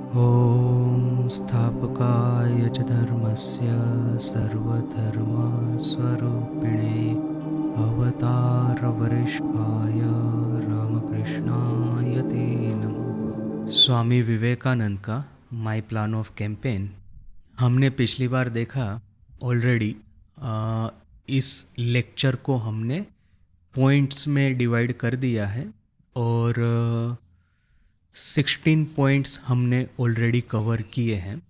ॐ स्थापकाय च धर्मस्य सर्वधर्मस्वरूपिणे अवतारवरिष्ठाय रामकृष्णाय ते नमः। स्वामी विवेकानंद का माई प्लान ऑफ कैंपेन हमने पिछली बार देखा ऑलरेडी। इस लेक्चर को हमने पॉइंट्स में डिवाइड कर दिया है और 16 पॉइंट्स हमने ऑलरेडी कवर किए हैं।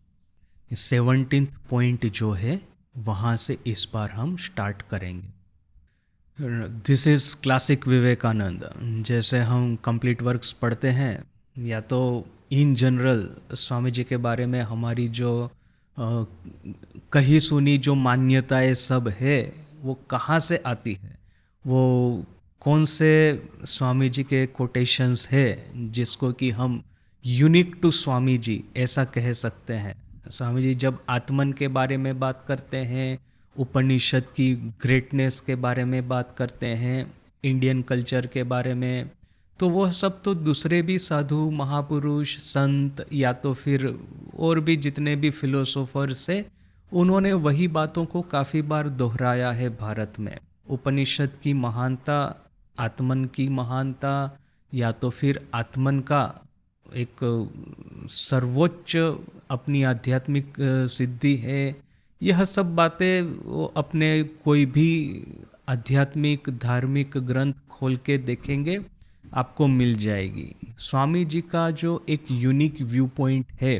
17th पॉइंट जो है वहाँ से इस बार हम स्टार्ट करेंगे। This is classic Vivekananda. जैसे हम कंप्लीट वर्क्स पढ़ते हैं या तो इन जनरल स्वामी जी के बारे में हमारी जो कही सुनी जो मान्यताएं सब है वो कहाँ से आती है, वो कौन से स्वामी जी के कोटेशंस है जिसको कि हम यूनिक टू स्वामी जी ऐसा कह सकते हैं। स्वामी जी जब आत्मन के बारे में बात करते हैं, उपनिषद की ग्रेटनेस के बारे में बात करते हैं, इंडियन कल्चर के बारे में, तो वो सब तो दूसरे भी साधु महापुरुष संत या तो फिर और भी जितने भी फिलोसोफर्स है उन्होंने वही बातों को काफ़ी बार दोहराया है भारत में। उपनिषद की महानता, आत्मन की महानता या तो फिर आत्मन का एक सर्वोच्च अपनी आध्यात्मिक सिद्धि है, यह सब बातें वो अपने कोई भी आध्यात्मिक धार्मिक ग्रंथ खोल के देखेंगे आपको मिल जाएगी। स्वामी जी का जो एक यूनिक व्यू पॉइंट है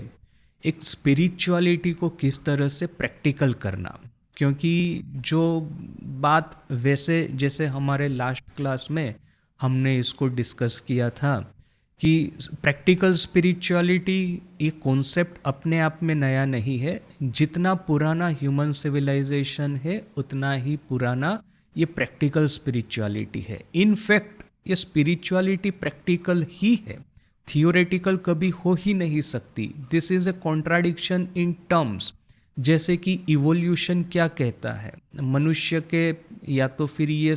एक स्पिरिचुअलिटी को किस तरह से प्रैक्टिकल करना, क्योंकि जो बात वैसे जैसे हमारे लास्ट क्लास में हमने इसको डिस्कस किया था कि प्रैक्टिकल स्पिरिचुअलिटी ये कॉन्सेप्ट अपने आप में नया नहीं है। जितना पुराना ह्यूमन सिविलाइजेशन है उतना ही पुराना ये प्रैक्टिकल स्पिरिचुअलिटी है। इनफैक्ट ये स्पिरिचुअलिटी प्रैक्टिकल ही है, थियोरेटिकल कभी हो ही नहीं सकती। This is a contradiction in terms. जैसे कि इवोल्यूशन क्या कहता है, मनुष्य के या तो फिर ये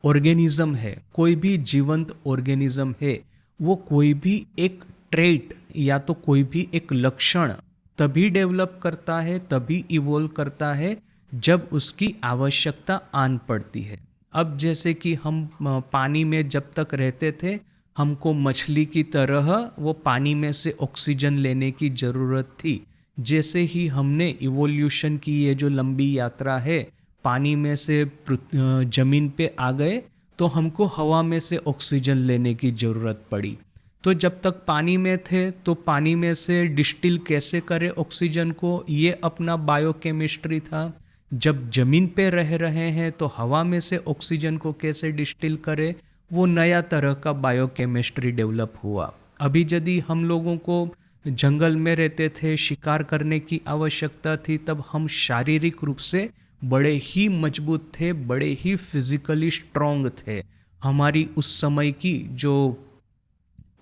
ऑर्गेनिज्म है, कोई भी जीवंत ऑर्गेनिज्म है, वो कोई भी एक ट्रेट या तो कोई भी एक लक्षण तभी डेवलप करता है, तभी इवोल्व करता है जब उसकी आवश्यकता आन पड़ती है। अब जैसे कि हम पानी में जब तक रहते थे हमको मछली की तरह वो पानी में से ऑक्सीजन लेने की ज़रूरत थी। जैसे ही हमने इवोल्यूशन की ये जो लंबी यात्रा है, पानी में से ज़मीन पे आ गए तो हमको हवा में से ऑक्सीजन लेने की ज़रूरत पड़ी। तो जब तक पानी में थे तो पानी में से डिस्टिल कैसे करें ऑक्सीजन को, ये अपना बायोकेमिस्ट्री था। जब ज़मीन पे रह रहे हैं तो हवा में से ऑक्सीजन को कैसे डिस्टिल करें, वो नया तरह का बायोकेमिस्ट्री डेवलप हुआ। अभी यदि हम लोगों को जंगल में रहते थे, शिकार करने की आवश्यकता थी, तब हम शारीरिक रूप से बड़े ही मजबूत थे, बड़े ही फिजिकली स्ट्रॉन्ग थे। हमारी उस समय की जो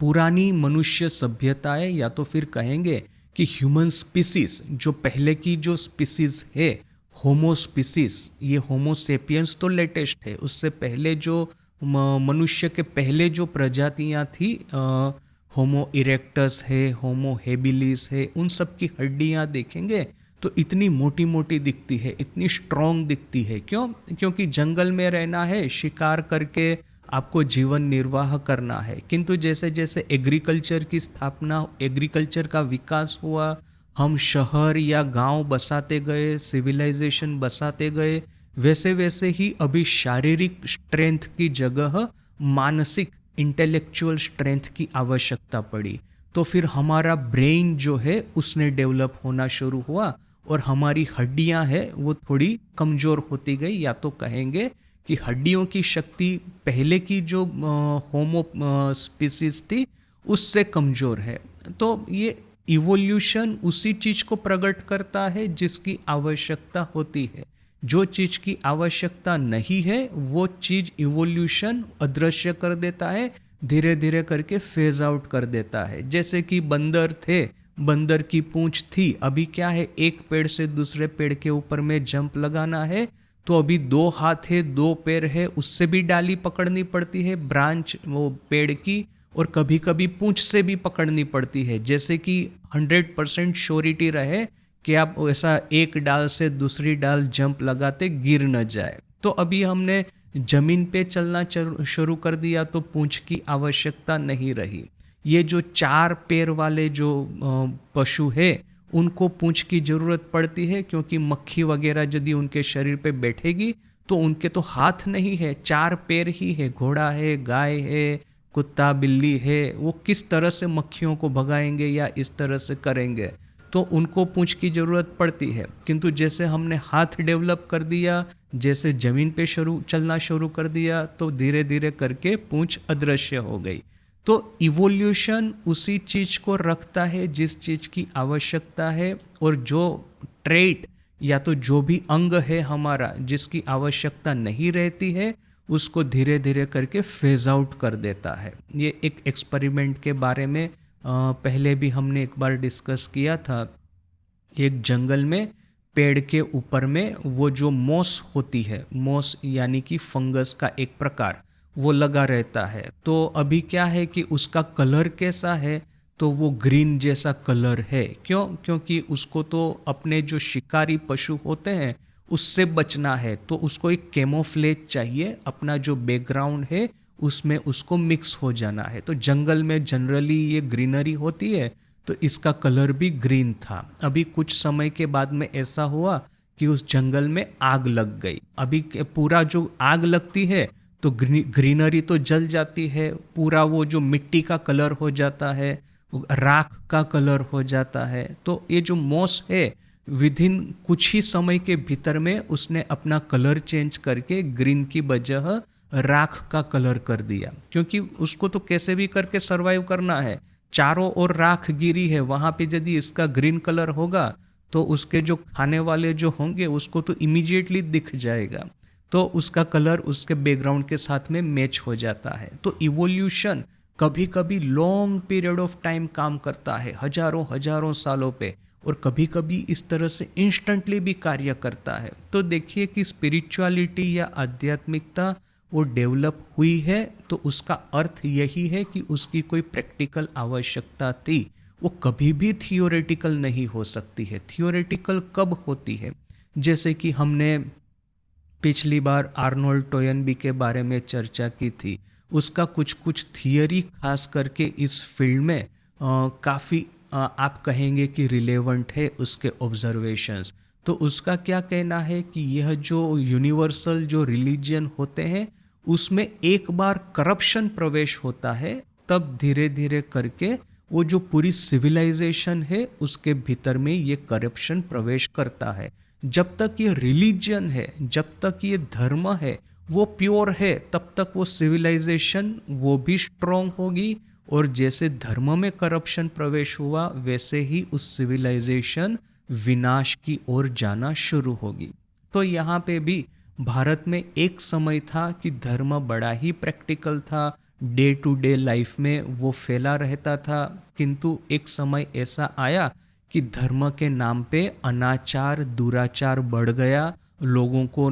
पुरानी मनुष्य सभ्यताएं या तो फिर कहेंगे कि ह्यूमन स्पीसीज, जो पहले की जो स्पीसीज है होमो स्पीसीज, ये होमो सेपियंस तो लेटेस्ट है, उससे पहले जो मनुष्य के पहले जो प्रजातियां थी, होमो इरेक्टस है, होमो हेबिलिस है, उन सब की हड्डियां देखेंगे तो इतनी मोटी मोटी दिखती है, इतनी स्ट्रॉन्ग दिखती है। क्यों? क्योंकि जंगल में रहना है, शिकार करके आपको जीवन निर्वाह करना है। किंतु जैसे जैसे एग्रीकल्चर की स्थापना, एग्रीकल्चर का विकास हुआ, हम शहर या गांव बसाते गए, सिविलाइजेशन बसाते गए, वैसे वैसे ही अभी शारीरिक स्ट्रेंथ की जगह मानसिक इंटेलेक्चुअल स्ट्रेंथ की आवश्यकता पड़ी। तो फिर हमारा ब्रेन जो है उसने डेवलप होना शुरू हुआ और हमारी हड्डियां हैं वो थोड़ी कमज़ोर होती गई, या तो कहेंगे कि हड्डियों की शक्ति पहले की जो होमो स्पीसीज थी उससे कमज़ोर है। तो ये इवोल्यूशन उसी चीज़ को प्रकट करता है जिसकी आवश्यकता होती है। जो चीज़ की आवश्यकता नहीं है वो चीज़ इवोल्यूशन अदृश्य कर देता है, धीरे धीरे करके फेज आउट कर देता है। जैसे कि बंदर थे, बंदर की पूंछ थी, अभी क्या है, एक पेड़ से दूसरे पेड़ के ऊपर में जंप लगाना है तो अभी 2 हाथ है, 2 पैर है, उससे भी डाली पकड़नी पड़ती है, ब्रांच वो पेड़ की, और कभी कभी पूंछ से भी पकड़नी पड़ती है, जैसे कि 100% श्योरिटी रहे कि आप ऐसा एक डाल से दूसरी डाल जंप लगाते गिर न जाए। तो अभी हमने जमीन पे चलना शुरू कर दिया तो पूंछ की आवश्यकता नहीं रही। ये जो 4 पैर वाले जो पशु है उनको पूंछ की जरूरत पड़ती है, क्योंकि मक्खी वगैरह यदि उनके शरीर पे बैठेगी तो उनके तो हाथ नहीं है, 4 पैर ही है। घोड़ा है, गाय है, कुत्ता बिल्ली है, वो किस तरह से मक्खियों को भगाएंगे या इस तरह से करेंगे, तो उनको पूंछ की ज़रूरत पड़ती है। किंतु जैसे हमने हाथ डेवलप कर दिया, जैसे ज़मीन पे चलना शुरू कर दिया, तो धीरे धीरे करके पूंछ अदृश्य हो गई। तो इवोल्यूशन उसी चीज़ को रखता है जिस चीज़ की आवश्यकता है, और जो ट्रेट या तो जो भी अंग है हमारा जिसकी आवश्यकता नहीं रहती है उसको धीरे धीरे करके फेज आउट कर देता है। ये एक एक्सपेरिमेंट के बारे में पहले भी हमने एक बार डिस्कस किया था। एक जंगल में पेड़ के ऊपर में वो जो मोस होती है, मोस यानी कि फंगस का एक प्रकार, वो लगा रहता है। तो अभी क्या है कि उसका कलर कैसा है, तो वो ग्रीन जैसा कलर है। क्यों? क्योंकि उसको तो अपने जो शिकारी पशु होते हैं उससे बचना है, तो उसको एक कैमोफ्लेज चाहिए, अपना जो बैकग्राउंड है उसमें उसको मिक्स हो जाना है। तो जंगल में जनरली ये ग्रीनरी होती है, तो इसका कलर भी ग्रीन था। अभी कुछ समय के बाद में ऐसा हुआ कि उस जंगल में आग लग गई। अभी पूरा जो आग लगती है तो ग्रीनरी तो जल जाती है, पूरा वो जो मिट्टी का कलर हो जाता है, राख का कलर हो जाता है। तो ये जो मॉस है विद इन कुछ ही समय के भीतर में उसने अपना कलर चेंज करके ग्रीन की बजाय राख का कलर कर दिया, क्योंकि उसको तो कैसे भी करके सरवाइव करना है। चारों ओर राख गिरी है, वहां पे यदि इसका ग्रीन कलर होगा तो उसके जो खाने वाले जो होंगे उसको तो इमीडिएटली दिख जाएगा, तो उसका कलर उसके बैकग्राउंड के साथ में मैच हो जाता है। तो इवोल्यूशन कभी कभी लॉन्ग पीरियड ऑफ टाइम काम करता है, हजारों हजारों सालों पे, और कभी कभी इस तरह से इंस्टेंटली भी कार्य करता है। तो देखिए कि स्पिरिचुअलिटी या आध्यात्मिकता वो डेवलप हुई है तो उसका अर्थ यही है कि उसकी कोई प्रैक्टिकल आवश्यकता थी। वो कभी भी थियोरेटिकल नहीं हो सकती है। थियोरेटिकल कब होती है? जैसे कि हमने पिछली बार आर्नोल्ड टोयनबी के बारे में चर्चा की थी, उसका कुछ कुछ थियरी खास करके इस फील्ड में काफ़ी आप कहेंगे कि रिलेवेंट है उसके ऑब्जर्वेशंस। तो उसका क्या कहना है कि यह जो यूनिवर्सल जो रिलीजन होते हैं उसमें एक बार करप्शन प्रवेश होता है, तब धीरे धीरे करके वो जो पूरी सिविलाइजेशन है उसके भीतर में ये करप्शन प्रवेश करता है। जब तक ये रिलीजन है, जब तक ये धर्म है वो प्योर है, तब तक वो सिविलाइजेशन वो भी स्ट्रॉन्ग होगी, और जैसे धर्म में करप्शन प्रवेश हुआ वैसे ही उस सिविलाइजेशन विनाश की ओर जाना शुरू होगी। तो यहाँ पे भी भारत में एक समय था कि धर्म बड़ा ही प्रैक्टिकल था, डे टू डे लाइफ में वो फैला रहता था, किंतु एक समय ऐसा आया कि धर्म के नाम पे अनाचार दुराचार बढ़ गया। लोगों को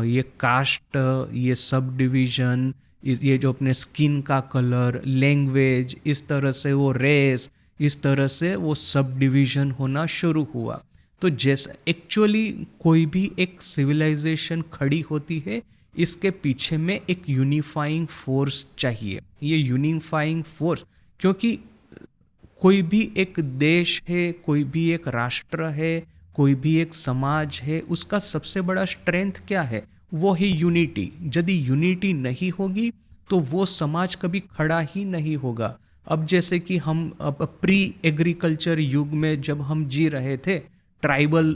ये कास्ट, ये सब डिवीज़न, ये जो अपने स्किन का कलर, लैंग्वेज, इस तरह से वो रेस, इस तरह से वो सब डिवीज़न होना शुरू हुआ। तो जैसा एक्चुअली कोई भी एक सिविलाइजेशन खड़ी होती है, इसके पीछे में एक यूनिफाइंग फोर्स चाहिए। ये यूनिफाइंग फोर्स, क्योंकि कोई भी एक देश है, कोई भी एक राष्ट्र है, कोई भी एक समाज है, उसका सबसे बड़ा स्ट्रेंथ क्या है? वो है यूनिटी। यदि यूनिटी नहीं होगी तो वो समाज कभी खड़ा ही नहीं होगा। अब जैसे कि हम अब प्री एग्रीकल्चर युग में जब हम जी रहे थे, ट्राइबल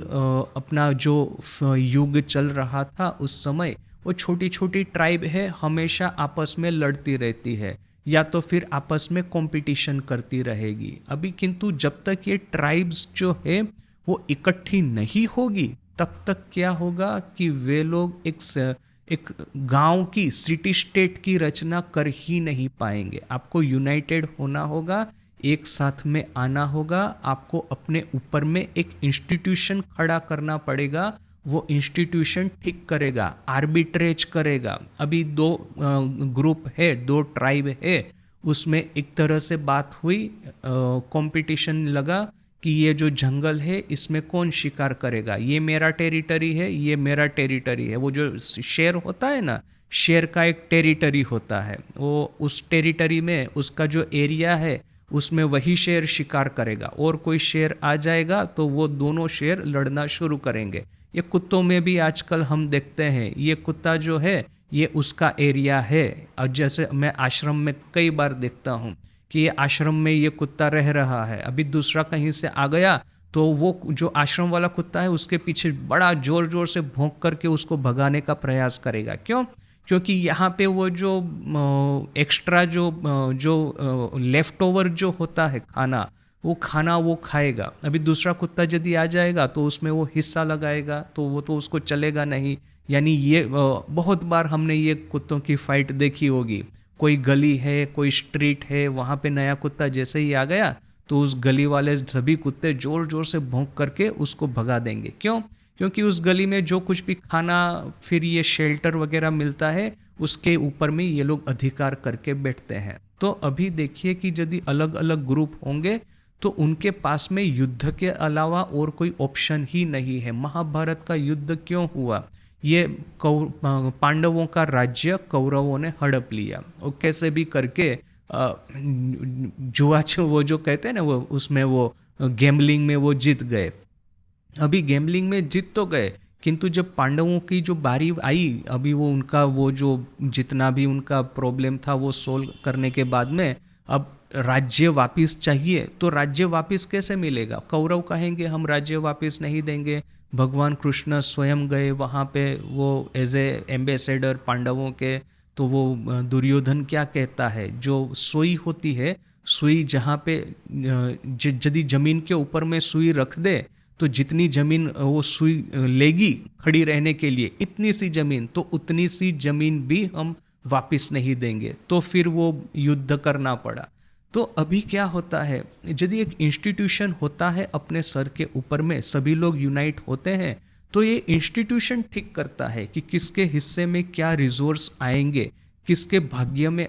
अपना जो युग चल रहा था उस समय, वो छोटी छोटी ट्राइब है हमेशा आपस में लड़ती रहती है या तो फिर आपस में कंपटीशन करती रहेगी। अभी किंतु जब तक ये ट्राइब्स जो है वो इकट्ठी नहीं होगी तब तक क्या होगा कि वे लोग एक गांव की, सिटी स्टेट की रचना कर ही नहीं पाएंगे। आपको यूनाइटेड होना होगा, एक साथ में आना होगा, आपको अपने ऊपर में एक इंस्टीट्यूशन खड़ा करना पड़ेगा। वो इंस्टीट्यूशन ठीक करेगा, आर्बिट्रेज करेगा। अभी दो ग्रुप है, दो ट्राइब है, उसमें एक तरह से बात हुई, कंपटीशन लगा कि ये जो जंगल है इसमें कौन शिकार करेगा, ये मेरा टेरिटरी है, ये मेरा टेरिटरी है। वो जो शेर होता है ना, शेर का एक टेरिटरी होता है, वो उस टेरिटरी में उसका जो एरिया है उसमें वही शेर शिकार करेगा, और कोई शेर आ जाएगा तो वो दोनों शेर लड़ना शुरू करेंगे। ये कुत्तों में भी आजकल हम देखते हैं, ये कुत्ता जो है ये उसका एरिया है। और जैसे मैं आश्रम में कई बार देखता हूँ कि ये आश्रम में ये कुत्ता रह रहा है, अभी दूसरा कहीं से आ गया तो वो जो आश्रम वाला कुत्ता है उसके पीछे बड़ा जोर जोर से भौंक करके उसको भगाने का प्रयास करेगा। क्यों? क्योंकि यहाँ पे वो जो एक्स्ट्रा जो लेफ्ट ओवर जो होता है खाना, वो खाना वो खाएगा। अभी दूसरा कुत्ता यदि आ जाएगा तो उसमें वो हिस्सा लगाएगा, तो वो तो उसको चलेगा नहीं। यानी ये बहुत बार हमने ये कुत्तों की फाइट देखी होगी। कोई गली है, कोई स्ट्रीट है, वहाँ पे नया कुत्ता जैसे ही आ गया तो उस गली वाले सभी कुत्ते जोर जोर से भौंक करके उसको भगा देंगे। क्यों? क्योंकि उस गली में जो कुछ भी खाना फिर ये शेल्टर वगैरह मिलता है उसके ऊपर में ये लोग अधिकार करके बैठते हैं। तो अभी देखिए कि यदि अलग अलग ग्रुप होंगे तो उनके पास में युद्ध के अलावा और कोई ऑप्शन ही नहीं है। महाभारत का युद्ध क्यों हुआ? ये पांडवों का राज्य कौरवों ने हड़प लिया, और कैसे भी करके जुआ वो जो कहते हैं ना, वो उसमें वो गैम्बलिंग में वो जीत गए। अभी गैम्बलिंग में जीत तो गए, किंतु जब पांडवों की जो बारी आई, अभी वो उनका वो जो जितना भी उनका प्रॉब्लम था वो सोल्व करने के बाद में अब राज्य वापस चाहिए, तो राज्य वापस कैसे मिलेगा? कौरव कहेंगे हम राज्य वापस नहीं देंगे। भगवान कृष्ण स्वयं गए वहाँ पे वो एज ए एम्बेसडर पांडवों के, तो वो दुर्योधन क्या कहता है, जो सुई होती है, सुई जहाँ पे यदि जमीन के ऊपर में सुई रख दे तो जितनी जमीन वो सुई लेगी खड़ी रहने के लिए, इतनी सी जमीन, तो उतनी सी जमीन भी हम वापस नहीं देंगे। तो फिर वो युद्ध करना पड़ा। तो अभी क्या होता है, यदि एक इंस्टीट्यूशन होता है अपने सर के ऊपर में, सभी लोग यूनाइट होते हैं, तो ये इंस्टीट्यूशन ठीक करता है कि किसके हिस्से में क्या रिसोर्स आएंगे, किसके भाग्य में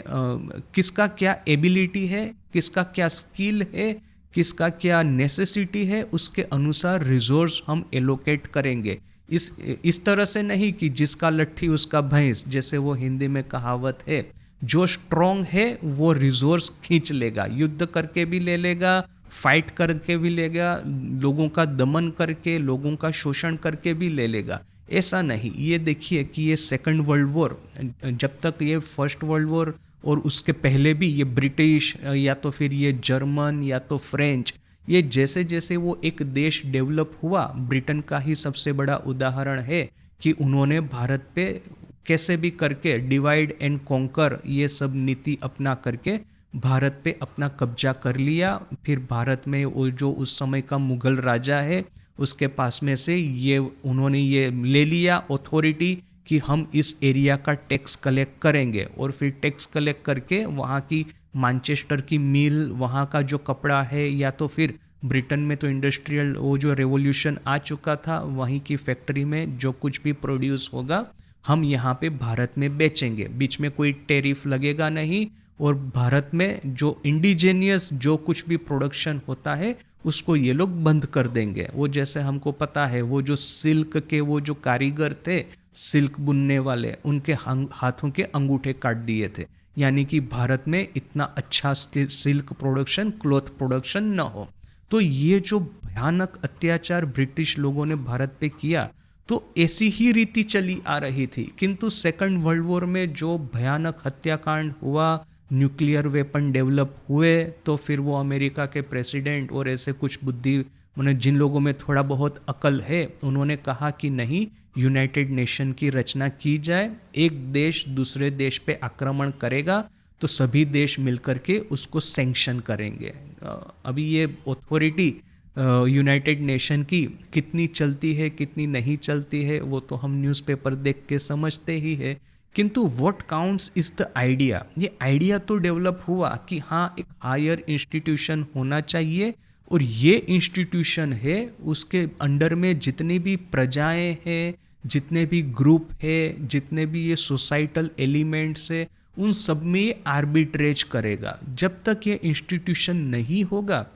किसका क्या एबिलिटी है, किसका क्या स्किल है, किसका क्या नेसेसिटी है, उसके अनुसार रिसोर्स हम एलोकेट करेंगे। इस तरह से नहीं कि जिसका लट्ठी उसका भैंस, जैसे वो हिंदी में कहावत है। जो स्ट्रॉन्ग है वो रिसोर्स खींच लेगा, युद्ध करके भी ले लेगा, फाइट करके भी लेगा, लोगों का दमन करके, लोगों का शोषण करके भी ले लेगा। ऐसा नहीं। ये देखिए कि ये सेकंड वर्ल्ड वॉर, जब तक ये फर्स्ट वर्ल्ड वॉर और उसके पहले भी ये ब्रिटिश या तो फिर ये जर्मन या तो फ्रेंच, ये जैसे जैसे वो एक देश डेवलप हुआ, ब्रिटेन का ही सबसे बड़ा उदाहरण है कि उन्होंने भारत पे कैसे भी करके डिवाइड एंड कॉन्कर ये सब नीति अपना करके भारत पे अपना कब्जा कर लिया। फिर भारत में वो जो उस समय का मुगल राजा है उसके पास में से ये उन्होंने ये ले लिया अथॉरिटी कि हम इस एरिया का टैक्स कलेक्ट करेंगे, और फिर टैक्स कलेक्ट करके वहाँ की मैनचेस्टर की मिल, वहाँ का जो कपड़ा है, या तो फिर ब्रिटेन में तो इंडस्ट्रियल वो जो रेवोल्यूशन आ चुका था, वहीं की फैक्ट्री में जो कुछ भी प्रोड्यूस होगा हम यहाँ पे भारत में बेचेंगे, बीच में कोई टैरिफ लगेगा नहीं, और भारत में जो इंडिजेनियस जो कुछ भी प्रोडक्शन होता है उसको ये लोग बंद कर देंगे। वो जैसे हमको पता है वो जो सिल्क के वो जो कारीगर थे, सिल्क बुनने वाले, उनके हाथों के अंगूठे काट दिए थे, यानी कि भारत में इतना अच्छा सिल्क प्रोडक्शन, क्लॉथ प्रोडक्शन न हो। तो ये जो भयानक अत्याचार ब्रिटिश लोगों ने भारत पे किया, तो ऐसी ही रीति चली आ रही थी। किंतु सेकंड वर्ल्ड वॉर में जो भयानक हत्याकांड हुआ, न्यूक्लियर वेपन डेवलप हुए, तो फिर वो अमेरिका के प्रेसिडेंट और ऐसे कुछ बुद्धि मतलब जिन लोगों में थोड़ा बहुत अकल है, उन्होंने कहा कि नहीं, यूनाइटेड नेशन की रचना की जाए। एक देश दूसरे देश पे आक्रमण करेगा तो सभी देश मिलकर के उसको सैंक्शन करेंगे। अभी ये अथॉरिटी यूनाइटेड नेशन की कितनी चलती है कितनी नहीं चलती है वो तो हम न्यूज़पेपर देख के समझते ही है, किंतु what counts is the idea. ये आइडिया तो डेवलप हुआ कि हाँ एक हायर इंस्टीट्यूशन होना चाहिए, और ये इंस्टीट्यूशन है उसके अंडर में जितनी भी प्रजाएं हैं, जितने भी ग्रुप है, जितने भी ये सोसाइटल एलिमेंट्स है, उन सब में ये आर्बिट्रेज करेगा। जब तक ये इंस्टीट्यूशन नहीं होगा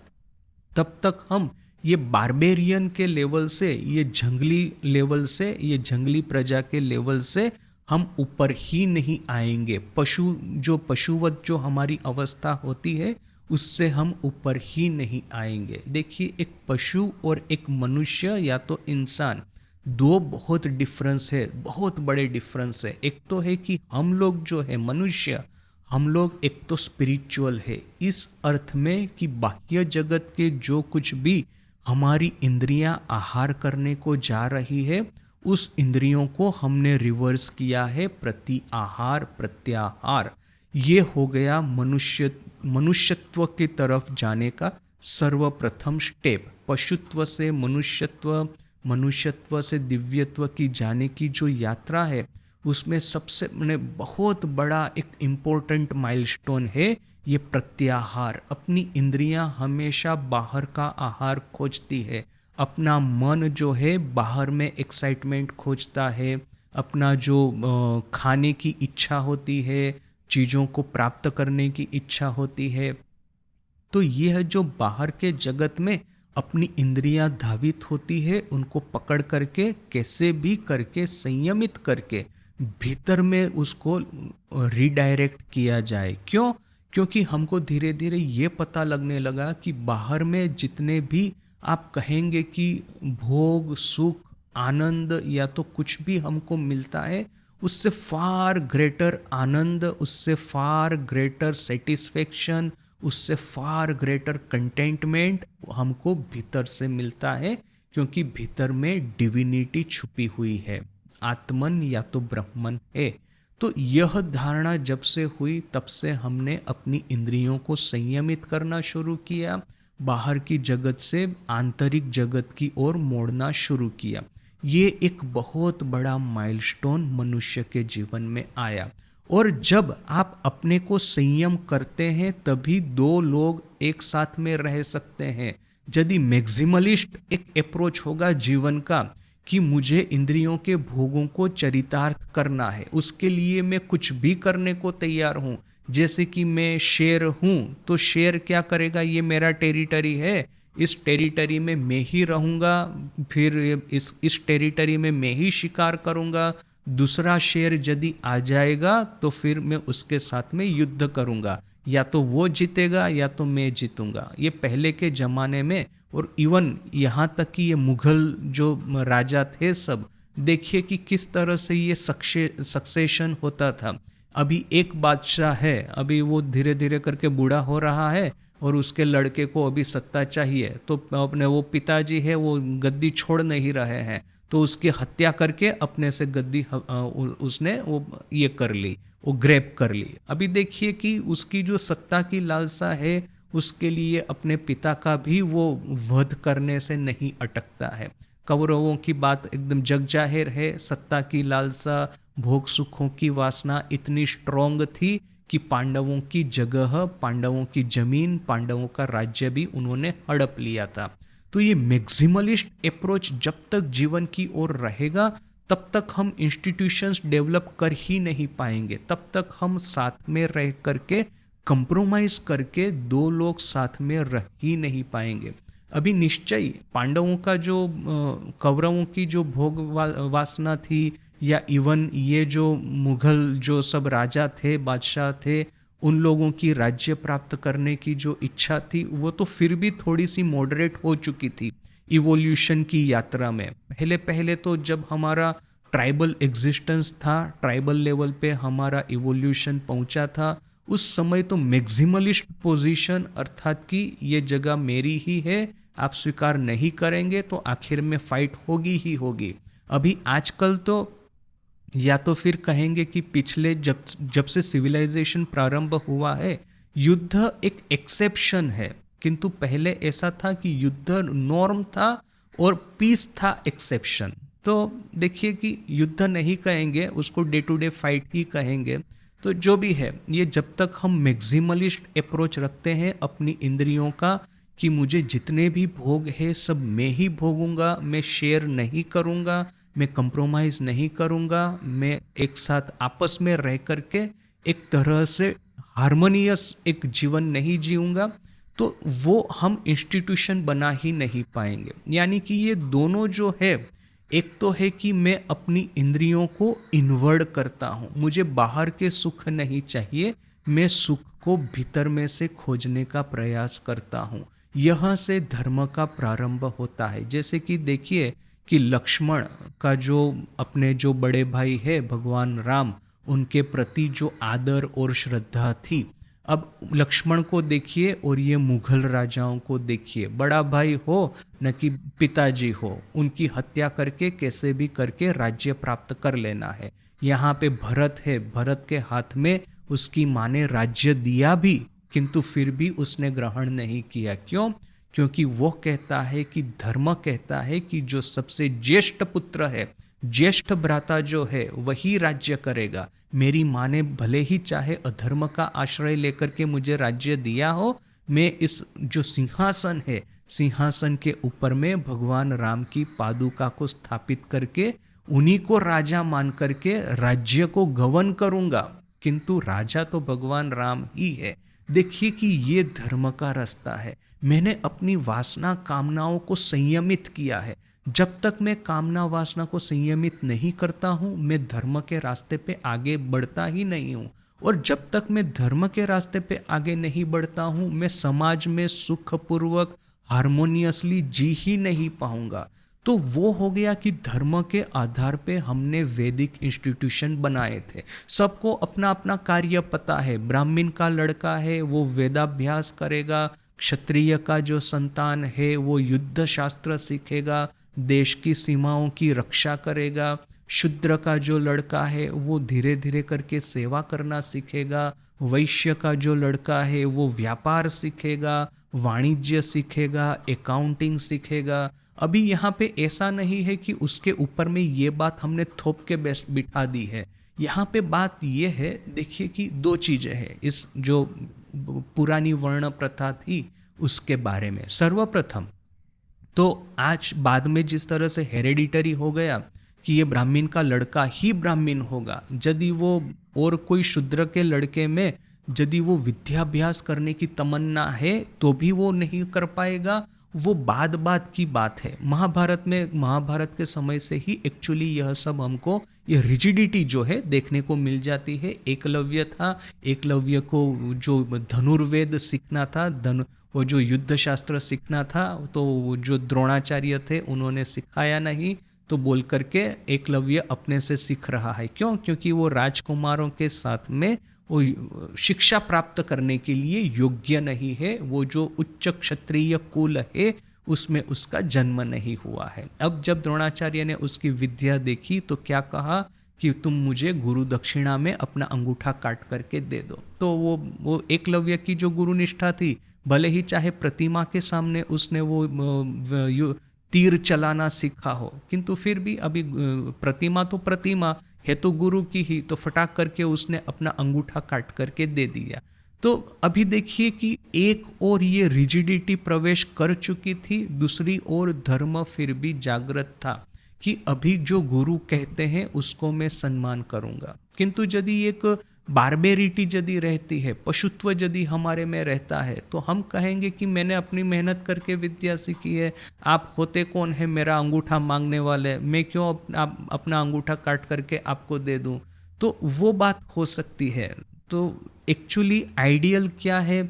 तब तक हम ये बारबेरियन के लेवल से, ये जंगली लेवल से, ये जंगली प्रजा के लेवल से हम ऊपर ही नहीं आएंगे। पशुवत जो हमारी अवस्था होती है उससे हम ऊपर ही नहीं आएंगे। देखिए, एक पशु और एक मनुष्य या तो इंसान, दो बहुत डिफरेंस है, बहुत बड़े डिफरेंस है। एक तो है कि हम लोग जो है मनुष्य, हम लोग एक तो स्पिरिचुअल है इस अर्थ में कि बाह्य जगत के जो कुछ भी हमारी इंद्रियां आहार करने को जा रही है, उस इंद्रियों को हमने रिवर्स किया है प्रति आहार प्रत्याहार। ये हो गया मनुष्यत्व की तरफ जाने का सर्वप्रथम स्टेप। पशुत्व से मनुष्यत्व, मनुष्यत्व से दिव्यत्व की जाने की जो यात्रा है, उसमें सबसे बहुत बड़ा एक इम्पोर्टेंट माइलस्टोन है ये प्रत्याहार। अपनी इंद्रियां हमेशा बाहर का आहार खोजती है। अपना मन जो है बाहर में एक्साइटमेंट खोजता है। अपना जो खाने की इच्छा होती है, चीज़ों को प्राप्त करने की इच्छा होती है, तो यह जो बाहर के जगत में अपनी इंद्रियां धावित होती है, उनको पकड़ करके कैसे भी करके संयमित करके भीतर में उसको रीडायरेक्ट किया जाए। क्यों? क्योंकि हमको धीरे धीरे ये पता लगने लगा कि बाहर में जितने भी आप कहेंगे कि भोग, सुख, आनंद या तो कुछ भी हमको मिलता है, उससे फार ग्रेटर आनंद, उससे फार ग्रेटर सेटिस्फेक्शन, उससे फार ग्रेटर कंटेंटमेंट हमको भीतर से मिलता है। क्योंकि भीतर में डिविनिटी छुपी हुई है, आत्मन या तो ब्रह्मन है। तो यह धारणा जब से हुई तब से हमने अपनी इंद्रियों को संयमित करना शुरू किया, बाहर की जगत से आंतरिक जगत की ओर मोड़ना शुरू किया। ये एक बहुत बड़ा माइलस्टोन मनुष्य के जीवन में आया। और जब आप अपने को संयम करते हैं तभी दो लोग एक साथ में रह सकते हैं। यदि मैक्सिमलिस्ट एक अप्रोच होगा जीवन का कि मुझे इंद्रियों के भोगों को चरितार्थ करना है, उसके लिए मैं कुछ भी करने को तैयार हूँ। जैसे कि मैं शेर हूँ, तो शेर क्या करेगा, ये मेरा टेरिटरी है, इस टेरिटरी में मैं ही रहूँगा, फिर इस टेरिटरी में मैं ही शिकार करूँगा। दूसरा शेर यदि आ जाएगा तो फिर मैं उसके साथ में युद्ध करूँगा, या तो वो जीतेगा या तो मैं जीतूँगा। ये पहले के ज़माने में, और इवन यहाँ तक कि ये मुग़ल जो राजा थे सब, देखिए कि किस तरह से ये सक्सेशन होता था। अभी एक बादशाह है, अभी वो धीरे धीरे करके बूढ़ा हो रहा है और उसके लड़के को अभी सत्ता चाहिए, तो अपने वो पिताजी है वो गद्दी छोड़ नहीं रहे हैं, तो उसकी हत्या करके अपने से गद्दी उसने वो ये कर ली, वो ग्रैब कर ली। अभी देखिए कि उसकी जो सत्ता की लालसा है, उसके लिए अपने पिता का भी वो वध करने से नहीं अटकता है। कौरवों की बात एकदम जग जाहिर है, सत्ता की लालसा, भोग सुखों की वासना इतनी स्ट्रॉन्ग थी कि पांडवों की जगह, पांडवों की जमीन, पांडवों का राज्य भी उन्होंने हड़प लिया था। तो ये मैक्सिमलिस्ट अप्रोच जब तक जीवन की ओर रहेगा तब तक हम इंस्टीट्यूशंस डेवलप कर ही नहीं पाएंगे। तब तक हम साथ में रह करके, कंप्रोमाइज करके दो लोग साथ में रह ही नहीं पाएंगे। अभी निश्चय पांडवों का जो कौरवों की जो भोग वासना थी, या इवन ये जो मुगल जो सब राजा थे, बादशाह थे, उन लोगों की राज्य प्राप्त करने की जो इच्छा थी, वो तो फिर भी थोड़ी सी मॉडरेट हो चुकी थी इवोल्यूशन की यात्रा में। पहले पहले तो जब हमारा ट्राइबल एग्जिस्टेंस था, ट्राइबल लेवल पे हमारा इवोल्यूशन पहुंचा था, उस समय तो मैक्सिमलिस्ट पोजीशन, अर्थात कि ये जगह मेरी ही है, आप स्वीकार नहीं करेंगे तो आखिर में फाइट होगी ही होगी। अभी आजकल तो या तो फिर कहेंगे कि पिछले जब से सिविलाइजेशन प्रारंभ हुआ है, युद्ध एक एक्सेप्शन है, किंतु पहले ऐसा था कि युद्ध नॉर्म था और पीस था एक्सेप्शन। तो देखिए कि युद्ध नहीं कहेंगे उसको, डे टू डे फाइट ही कहेंगे। तो जो भी है, ये जब तक हम मैक्सिमलिस्ट अप्रोच रखते हैं अपनी इंद्रियों का कि मुझे जितने भी भोग है सब मैं ही भोगूंगा, मैं शेयर नहीं करूंगा, मैं कंप्रोमाइज़ नहीं करूंगा, मैं एक साथ आपस में रह करके एक तरह से हार्मोनियस एक जीवन नहीं जीऊँगा, तो वो हम इंस्टीट्यूशन बना ही नहीं पाएंगे। यानी कि ये दोनों जो है, एक तो है कि मैं अपनी इंद्रियों को इन्वर्ट करता हूँ, मुझे बाहर के सुख नहीं चाहिए, मैं सुख को भीतर में से खोजने का प्रयास करता हूँ। यह से धर्म का प्रारंभ होता है। जैसे कि देखिए कि लक्ष्मण का जो अपने जो बड़े भाई है भगवान राम, उनके प्रति जो आदर और श्रद्धा थी, अब लक्ष्मण को देखिए और ये मुगल राजाओं को देखिए, बड़ा भाई हो न कि पिताजी हो, उनकी हत्या करके कैसे भी करके राज्य प्राप्त कर लेना है। यहाँ पे भरत है, भरत के हाथ में उसकी माँ ने राज्य दिया भी, किंतु फिर भी उसने ग्रहण नहीं किया। क्यों? क्योंकि वो कहता है कि धर्म कहता है कि जो सबसे ज्येष्ठ पुत्र है, ज्येष्ठ भ्राता जो है, वही राज्य करेगा। मेरी माँ ने भले ही चाहे अधर्म का आश्रय लेकर के मुझे राज्य दिया हो, मैं इस जो सिंहासन है, सिंहासन के ऊपर में भगवान राम की पादुका को स्थापित करके उन्हीं को राजा मान करके राज्य को गवर्न करूंगा। किंतु राजा तो भगवान राम ही है। देखिए कि ये धर्म का रास्ता है। मैंने अपनी वासना कामनाओं को संयमित किया है। जब तक मैं कामना वासना को संयमित नहीं करता हूँ, मैं धर्म के रास्ते पे आगे बढ़ता ही नहीं हूँ। और जब तक मैं धर्म के रास्ते पे आगे नहीं बढ़ता हूँ, मैं समाज में सुखपूर्वक हारमोनियसली जी ही नहीं पाऊंगा। तो वो हो गया कि धर्म के आधार पे हमने वैदिक इंस्टीट्यूशन बनाए थे। सबको अपना अपना कार्य पता है। ब्राह्मण का लड़का है वो वेदाभ्यास करेगा, क्षत्रिय का जो संतान है वो युद्ध शास्त्र सीखेगा, देश की सीमाओं की रक्षा करेगा, शूद्र का जो लड़का है वो धीरे धीरे करके सेवा करना सीखेगा, वैश्य का जो लड़का है वो व्यापार सीखेगा, वाणिज्य सीखेगा, अकाउंटिंग सीखेगा। अभी यहाँ पे ऐसा नहीं है कि उसके ऊपर में ये बात हमने थोप के बेस्ट बिठा दी है। यहाँ पे बात ये है, देखिए कि दो चीज़ें हैं इस जो पुरानी वर्ण प्रथा थी उसके बारे में। सर्वप्रथम तो आज बाद में जिस तरह से हेरेडिटरी हो गया कि ये ब्राह्मण का लड़का ही ब्राह्मण होगा, यदि वो और कोई शूद्र के लड़के में यदि वो विद्याभ्यास करने की तमन्ना है तो भी वो नहीं कर पाएगा, वो बाद की बात है। महाभारत में, महाभारत के समय से ही एक्चुअली यह सब हमको ये रिजिडिटी जो है देखने को मिल जाती है। एकलव्य था, एकलव्य को जो धनुर्वेद सीखना था, वो जो युद्ध शास्त्र सीखना था, तो वो जो द्रोणाचार्य थे उन्होंने सिखाया नहीं, तो बोल करके एकलव्य अपने से सीख रहा है। क्यों? क्योंकि वो राजकुमारों के साथ में वो शिक्षा प्राप्त करने के लिए योग्य नहीं है। वो जो उच्च क्षत्रिय कुल है उसमें उसका जन्म नहीं हुआ है। अब जब द्रोणाचार्य ने उसकी विद्या देखी तो क्या कहा कि तुम मुझे गुरु दक्षिणा में अपना अंगूठा काट करके दे दो। तो वो एकलव्य की जो गुरु निष्ठा थी, भले ही चाहे प्रतिमा के सामने उसने वो तीर चलाना सीखा हो, किंतु फिर भी अभी प्रतिमा तो प्रतिमा है, तो गुरु की ही, तो फटाक करके उसने अपना अंगूठा काट करके दे दिया। तो अभी देखिए कि एक और ये रिजिडिटी प्रवेश कर चुकी थी, दूसरी ओर धर्म फिर भी जागृत था कि अभी जो गुरु कहते हैं उसको मैं सम्मान करूंगा। किंतु यदि एक बारबेरिटी यदि रहती है, पशुत्व यदि हमारे में रहता है, तो हम कहेंगे कि मैंने अपनी मेहनत करके विद्या सीखी है, आप होते कौन है मेरा अंगूठा मांगने वाले, मैं क्यों अपना अंगूठा काट करके आपको दे दूं। तो वो बात हो सकती है। तो एक्चुअली आइडियल क्या है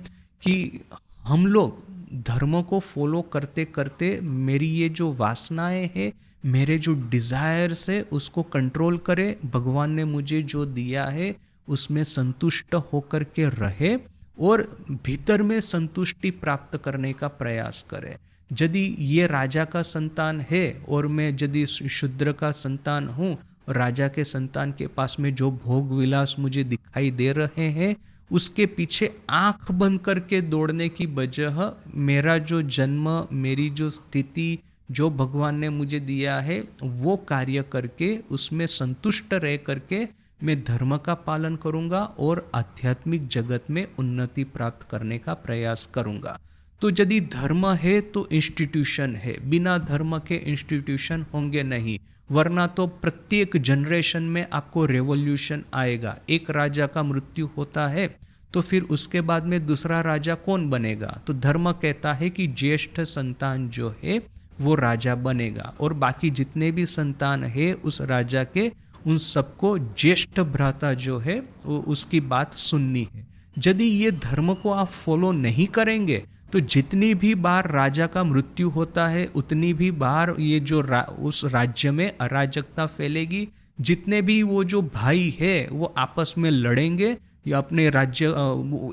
कि हम लोग धर्म को फॉलो करते करते मेरी ये जो वासनाएं हैं, मेरे जो डिज़ायर्स है, उसको कंट्रोल करे। भगवान ने मुझे जो दिया है उसमें संतुष्ट होकर के रहे और भीतर में संतुष्टि प्राप्त करने का प्रयास करे। यदि ये राजा का संतान है और मैं यदि शूद्र का संतान हूँ, राजा के संतान के पास में जो भोग विलास मुझे दिखाई दे रहे हैं, उसके पीछे आंख बंद करके दौड़ने की बजाय मेरा जो जन्म, मेरी जो स्थिति, जो भगवान ने मुझे दिया है, वो कार्य करके उसमें संतुष्ट रह करके मैं धर्म का पालन करूंगा और आध्यात्मिक जगत में उन्नति प्राप्त करने का प्रयास करूंगा। तो यदि धर्म है तो इंस्टीट्यूशन है, बिना धर्म के इंस्टीट्यूशन होंगे नहीं। वरना तो प्रत्येक जनरेशन में आपको रेवोल्यूशन आएगा। एक राजा का मृत्यु होता है तो फिर उसके बाद में दूसरा राजा कौन बनेगा? तो धर्म कहता है कि ज्येष्ठ संतान जो है वो राजा बनेगा, और बाकी जितने भी संतान है उस राजा के, उन सबको ज्येष्ठ भ्राता जो है वो उसकी बात सुननी है। यदि ये धर्म को आप फॉलो नहीं करेंगे तो जितनी भी बार राजा का मृत्यु होता है उतनी भी बार ये जो उस राज्य में अराजकता फैलेगी। जितने भी वो जो भाई है वो आपस में लड़ेंगे या अपने राज्य,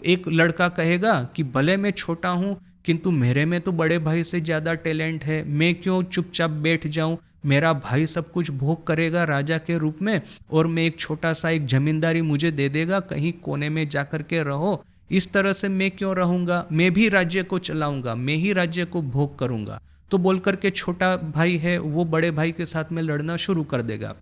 एक लड़का कहेगा कि भले मैं छोटा हूँ किंतु मेरे में तो बड़े भाई से ज़्यादा टैलेंट है, मैं क्यों चुपचाप बैठ जाऊँ, मेरा भाई सब कुछ भोग करेगा राजा के रूप में और मैं एक छोटा सा एक जमींदारी मुझे दे देगा, कहीं कोने में जा कर के रहो, इस तरह से मैं क्यों रहूँगा, मैं भी राज्य को चलाऊँगा, मैं ही राज्य को भोग करूँगा। तो बोल करके छोटा भाई है वो बड़े भाई के साथ में लड़ना शुरू कर देगा।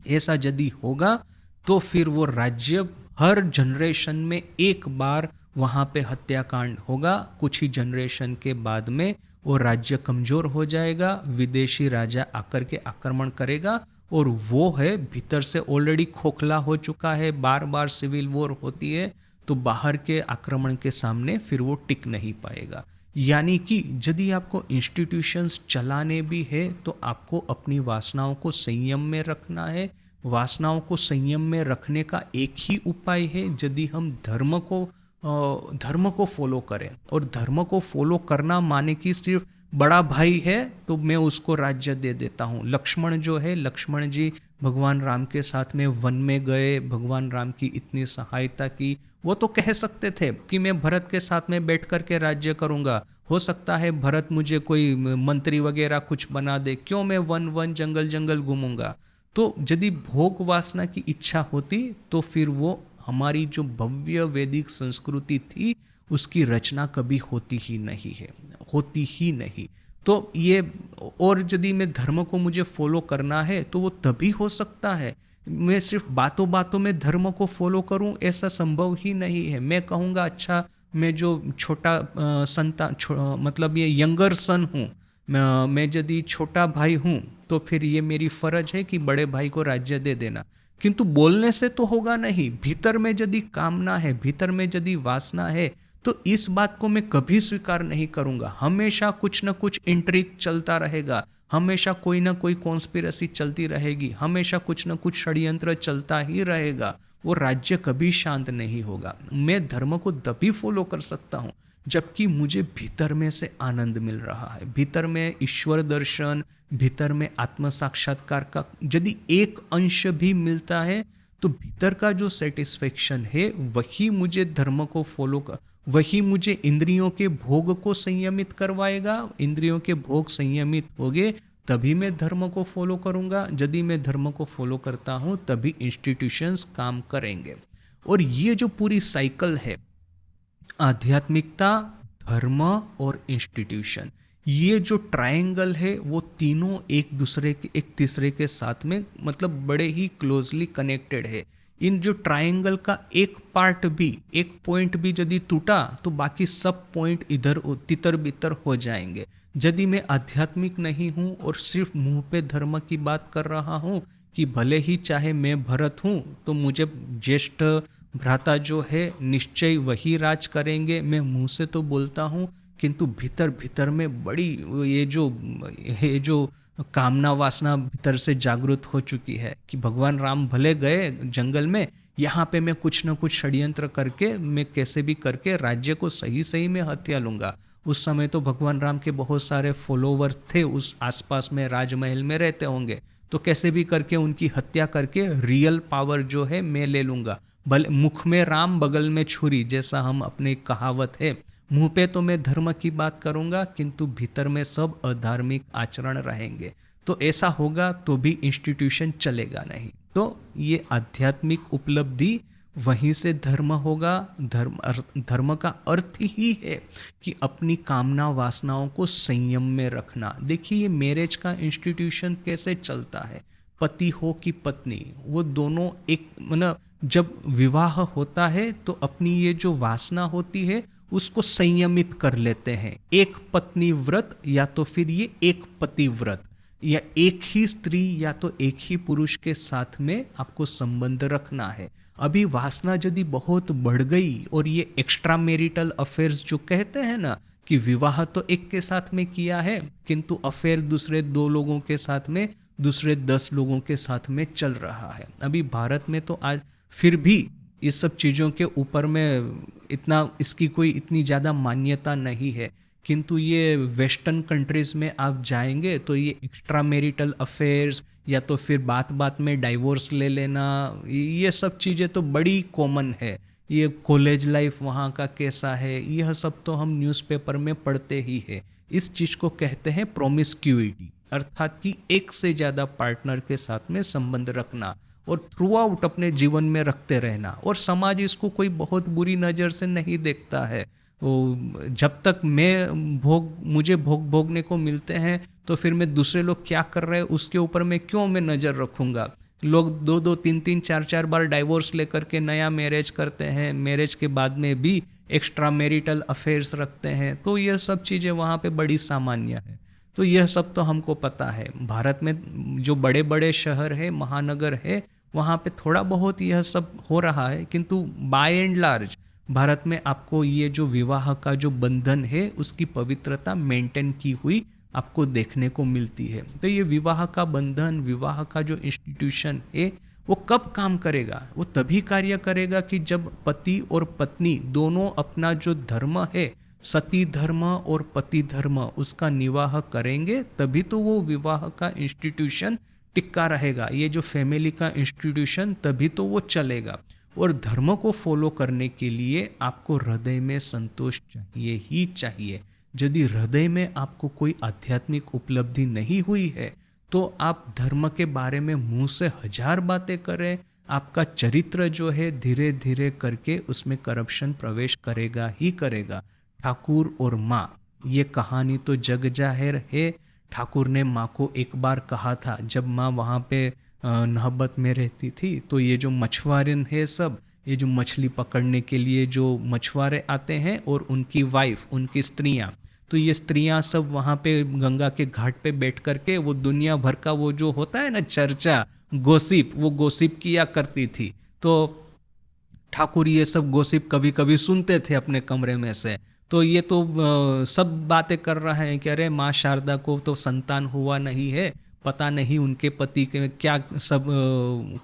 ऐसा यदि होगा तो फिर वो राज्य हर जनरेशन में एक बार वहाँ पे हत्याकांड होगा, कुछ ही जनरेशन के बाद में वो राज्य कमज़ोर हो जाएगा, विदेशी राजा आकर के आक्रमण करेगा, और वो है भीतर से ऑलरेडी खोखला हो चुका है, बार बार सिविल वॉर होती है, तो बाहर के आक्रमण के सामने फिर वो टिक नहीं पाएगा। यानी कि यदि आपको इंस्टीट्यूशंस चलाने भी है तो आपको अपनी वासनाओं को संयम में रखना है। वासनाओं को संयम में रखने का एक ही उपाय है, यदि हम धर्म को फॉलो करें। और धर्म को फॉलो करना माने कि सिर्फ बड़ा भाई है तो मैं उसको राज्य दे देता हूँ। लक्ष्मण जो है, लक्ष्मण जी भगवान राम के साथ में वन में गए, भगवान राम की इतनी सहायता की, वो तो कह सकते थे कि मैं भरत के साथ में बैठ कर के राज्य करूँगा, हो सकता है भरत मुझे कोई मंत्री वगैरह कुछ बना दे, क्यों मैं वन वन जंगल जंगल घूमूंगा। तो यदि भोग वासना की इच्छा होती तो फिर वो हमारी जो भव्य वैदिक संस्कृति थी उसकी रचना कभी होती ही नहीं है, होती ही नहीं। तो ये, और यदि मैं धर्म को मुझे फॉलो करना है तो वो तभी हो सकता है, मैं सिर्फ बातों बातों में धर्म को फॉलो करूं ऐसा संभव ही नहीं है। मैं कहूँगा अच्छा मैं जो छोटा संतान मतलब ये यंगर सन हूँ, मैं यदि छोटा भाई हूँ तो फिर ये मेरी फर्ज है कि बड़े भाई को राज्य दे देना, किंतु बोलने से तो होगा नहीं। भीतर में यदि कामना है, भीतर में यदि वासना है तो इस बात को मैं कभी स्वीकार नहीं करूँगा। हमेशा कुछ न कुछ इंट्रिग चलता रहेगा, हमेशा कोई ना कोई कॉन्स्पिरेसी चलती रहेगी, हमेशा कुछ न कुछ षड्यंत्र चलता ही रहेगा, वो राज्य कभी शांत नहीं होगा। मैं धर्म को तभी फॉलो कर सकता हूँ जबकि मुझे भीतर में से आनंद मिल रहा है, भीतर में ईश्वर दर्शन, भीतर में आत्म साक्षात्कार का यदि एक अंश भी मिलता है तो भीतर का जो सेटिस्फेक्शन है वही मुझे धर्म को फॉलो कर, वही मुझे इंद्रियों के भोग को संयमित करवाएगा। इंद्रियों के भोग संयमित होंगे तभी मैं धर्म को फॉलो करूंगा। यदि मैं धर्म को फॉलो करता हूं तभी इंस्टीट्यूशंस काम करेंगे। और ये जो पूरी साइकिल है, आध्यात्मिकता, धर्म और इंस्टीट्यूशन, ये जो ट्रायंगल है वो तीनों एक दूसरे के, एक तीसरे के साथ में मतलब बड़े ही क्लोजली कनेक्टेड है। इन जो ट्रायंगल का एक पार्ट भी, एक पॉइंट भी यदि टूटा तो बाकी सब पॉइंट इधर तितर बितर हो जाएंगे। यदि मैं आध्यात्मिक नहीं हूँ और सिर्फ मुंह पे धर्म की बात कर रहा हूँ कि भले ही चाहे मैं भरत हूँ तो मुझे ज्येष्ठ भ्राता जो है निश्चय वही राज करेंगे, मैं मुंह से तो बोलता हूँ किंतु भीतर भीतर में बड़ी ये जो कामना वासना भीतर से जागृत हो चुकी है कि भगवान राम भले गए जंगल में, यहाँ पे मैं कुछ न कुछ षड्यंत्र करके मैं कैसे भी करके राज्य को सही सही में हत्या लूँगा। उस समय तो भगवान राम के बहुत सारे फॉलोवर थे, उस आसपास में राजमहल में रहते होंगे, तो कैसे भी करके उनकी हत्या करके रियल पावर जो है मैं ले लूँगा। भले मुख में राम बगल में छुरी, जैसा हम अपने कहावत है, मुंह पे तो मैं धर्म की बात करूंगा किंतु भीतर में सब अधार्मिक आचरण रहेंगे। तो ऐसा होगा तो भी इंस्टीट्यूशन चलेगा नहीं। तो ये आध्यात्मिक उपलब्धि, वहीं से धर्म होगा। धर्म का अर्थ ही है कि अपनी कामना वासनाओं को संयम में रखना। देखिए ये मैरिज का इंस्टीट्यूशन कैसे चलता है, पति हो कि पत्नी, वो दोनों एक मतलब जब विवाह होता है तो अपनी ये जो वासना होती है उसको संयमित कर लेते हैं। एक पत्नी व्रत या तो फिर ये एक पति व्रत, या एक ही स्त्री या तो एक ही पुरुष के साथ में आपको संबंध रखना है। अभी वासना यदि बहुत बढ़ गई और ये एक्स्ट्रा मैरिटल अफेयर्स जो कहते हैं ना, कि विवाह तो एक के साथ में किया है किंतु अफेयर दूसरे 2 लोगों के साथ में, दूसरे 10 लोगों के साथ में चल रहा है। अभी भारत में तो आज फिर भी इस सब चीज़ों के ऊपर में इतना इसकी कोई इतनी ज़्यादा मान्यता नहीं है, किंतु ये वेस्टर्न कंट्रीज में आप जाएंगे तो ये एक्स्ट्रा मैरिटल अफेयर्स या तो फिर बात बात में डाइवोर्स ले लेना, ये सब चीज़ें तो बड़ी कॉमन है। ये कॉलेज लाइफ वहाँ का कैसा है, यह सब तो हम न्यूज़पेपर में पढ़ते ही है। इस चीज़ को कहते हैं प्रोमिस्क्यूइटी, अर्थात कि एक से ज़्यादा पार्टनर के साथ में संबंध रखना और थ्रू आउट अपने जीवन में रखते रहना। और समाज इसको कोई बहुत बुरी नज़र से नहीं देखता है। जब तक मुझे भोगने को मिलते हैं तो फिर मैं दूसरे लोग क्या कर रहे हैं उसके ऊपर मैं क्यों मैं नज़र रखूँगा। लोग 2-2, 3-3, 4-4 बार डाइवोर्स लेकर के नया मैरिज करते हैं, मैरिज के बाद में भी एक्स्ट्रा मैरिटल अफेयर्स रखते हैं। तो यह सब चीज़ें वहाँ पे बड़ी सामान्य है। तो यह सब तो हमको पता है। भारत में जो बड़े बड़े शहर है, महानगर है, वहाँ पे थोड़ा बहुत यह सब हो रहा है, किंतु बाय एंड लार्ज भारत में आपको ये जो विवाह का जो बंधन है उसकी पवित्रता मेंटेन की हुई आपको देखने को मिलती है। तो ये विवाह का बंधन, विवाह का जो इंस्टीट्यूशन है वो कब काम करेगा? वो तभी कार्य करेगा कि जब पति और पत्नी दोनों अपना जो धर्म है, सती धर्म और पति धर्म, उसका निर्वाह करेंगे, तभी तो वो विवाह का इंस्टीट्यूशन टिक्का रहेगा। ये जो फैमिली का इंस्टीट्यूशन तभी तो वो चलेगा। और धर्म को फॉलो करने के लिए आपको हृदय में संतोष चाहिए ही चाहिए। यदि हृदय में आपको कोई आध्यात्मिक उपलब्धि नहीं हुई है तो आप धर्म के बारे में मुंह से 1000 बातें करें, आपका चरित्र जो है धीरे धीरे करके उसमें करप्शन प्रवेश करेगा ही करेगा। ठाकुर और माँ, ये कहानी तो जग जाहिर है। ठाकुर ने माँ को एक बार कहा था, जब माँ वहाँ पे नहबत में रहती थी, तो ये जो मछुआरे है सब, ये जो मछली पकड़ने के लिए जो मछुआरे आते हैं और उनकी वाइफ, उनकी स्त्रियाँ, तो ये स्त्रियाँ सब वहाँ पे गंगा के घाट पे बैठ करके वो दुनिया भर का वो जो होता है ना चर्चा, गोसिप, वो गोसिप किया करती थी। तो ठाकुर ये सब गोसिप कभी कभी सुनते थे अपने कमरे में से। तो ये तो सब बातें कर रहे हैं कि अरे माँ शारदा को तो संतान हुआ नहीं है, पता नहीं उनके पति के क्या सब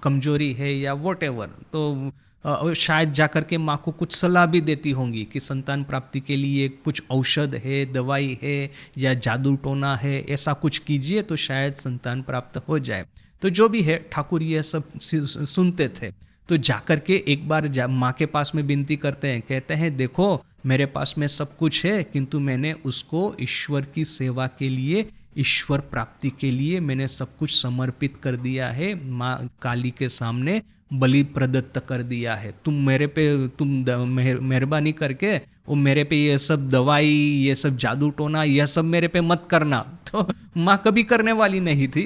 कमजोरी है या वॉटेवर। तो शायद जाकर के माँ को कुछ सलाह भी देती होंगी कि संतान प्राप्ति के लिए कुछ औषध है, दवाई है या जादू टोना है, ऐसा कुछ कीजिए तो शायद संतान प्राप्त हो जाए। तो जो भी है, ठाकुर ये सब सुनते थे। तो जाकर के एक बार माँ के पास में विनती करते हैं, कहते हैं देखो मेरे पास में सब कुछ है, किंतु मैंने उसको ईश्वर की सेवा के लिए, ईश्वर प्राप्ति के लिए मैंने सब कुछ समर्पित कर दिया है, माँ काली के सामने बलि प्रदत्त कर दिया है। तुम मेरे पे मेहरबानी करके वो मेरे पे ये सब दवाई, ये सब जादू टोना, यह सब मेरे पे मत करना। तो माँ कभी करने वाली नहीं थी।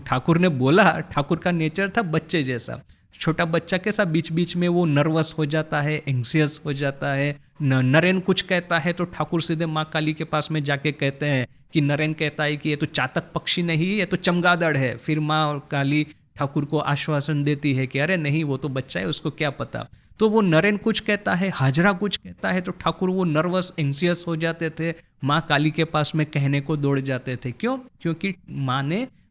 ठाकुर ने बोला, ठाकुर का नेचर था बच्चे जैसा, छोटा बच्चा कैसा बीच बीच में वो नर्वस हो जाता है, एंग्जियस हो जाता है। नरेन कुछ कहता है तो ठाकुर सीधे माँ काली के पास में जाके कहते हैं कि नरेन कहता है कि ये तो चातक पक्षी नहीं है, ये तो चमगादड़ है। फिर माँ काली ठाकुर को आश्वासन देती है कि अरे नहीं, वो तो बच्चा है, उसको क्या पता। तो वो नरेन कुछ कहता है, हाजरा कुछ कहता है, तो ठाकुर वो नर्वस एंग्जियस हो जाते थे, माँ काली के पास में कहने को दौड़ जाते थे। क्यों? क्योंकि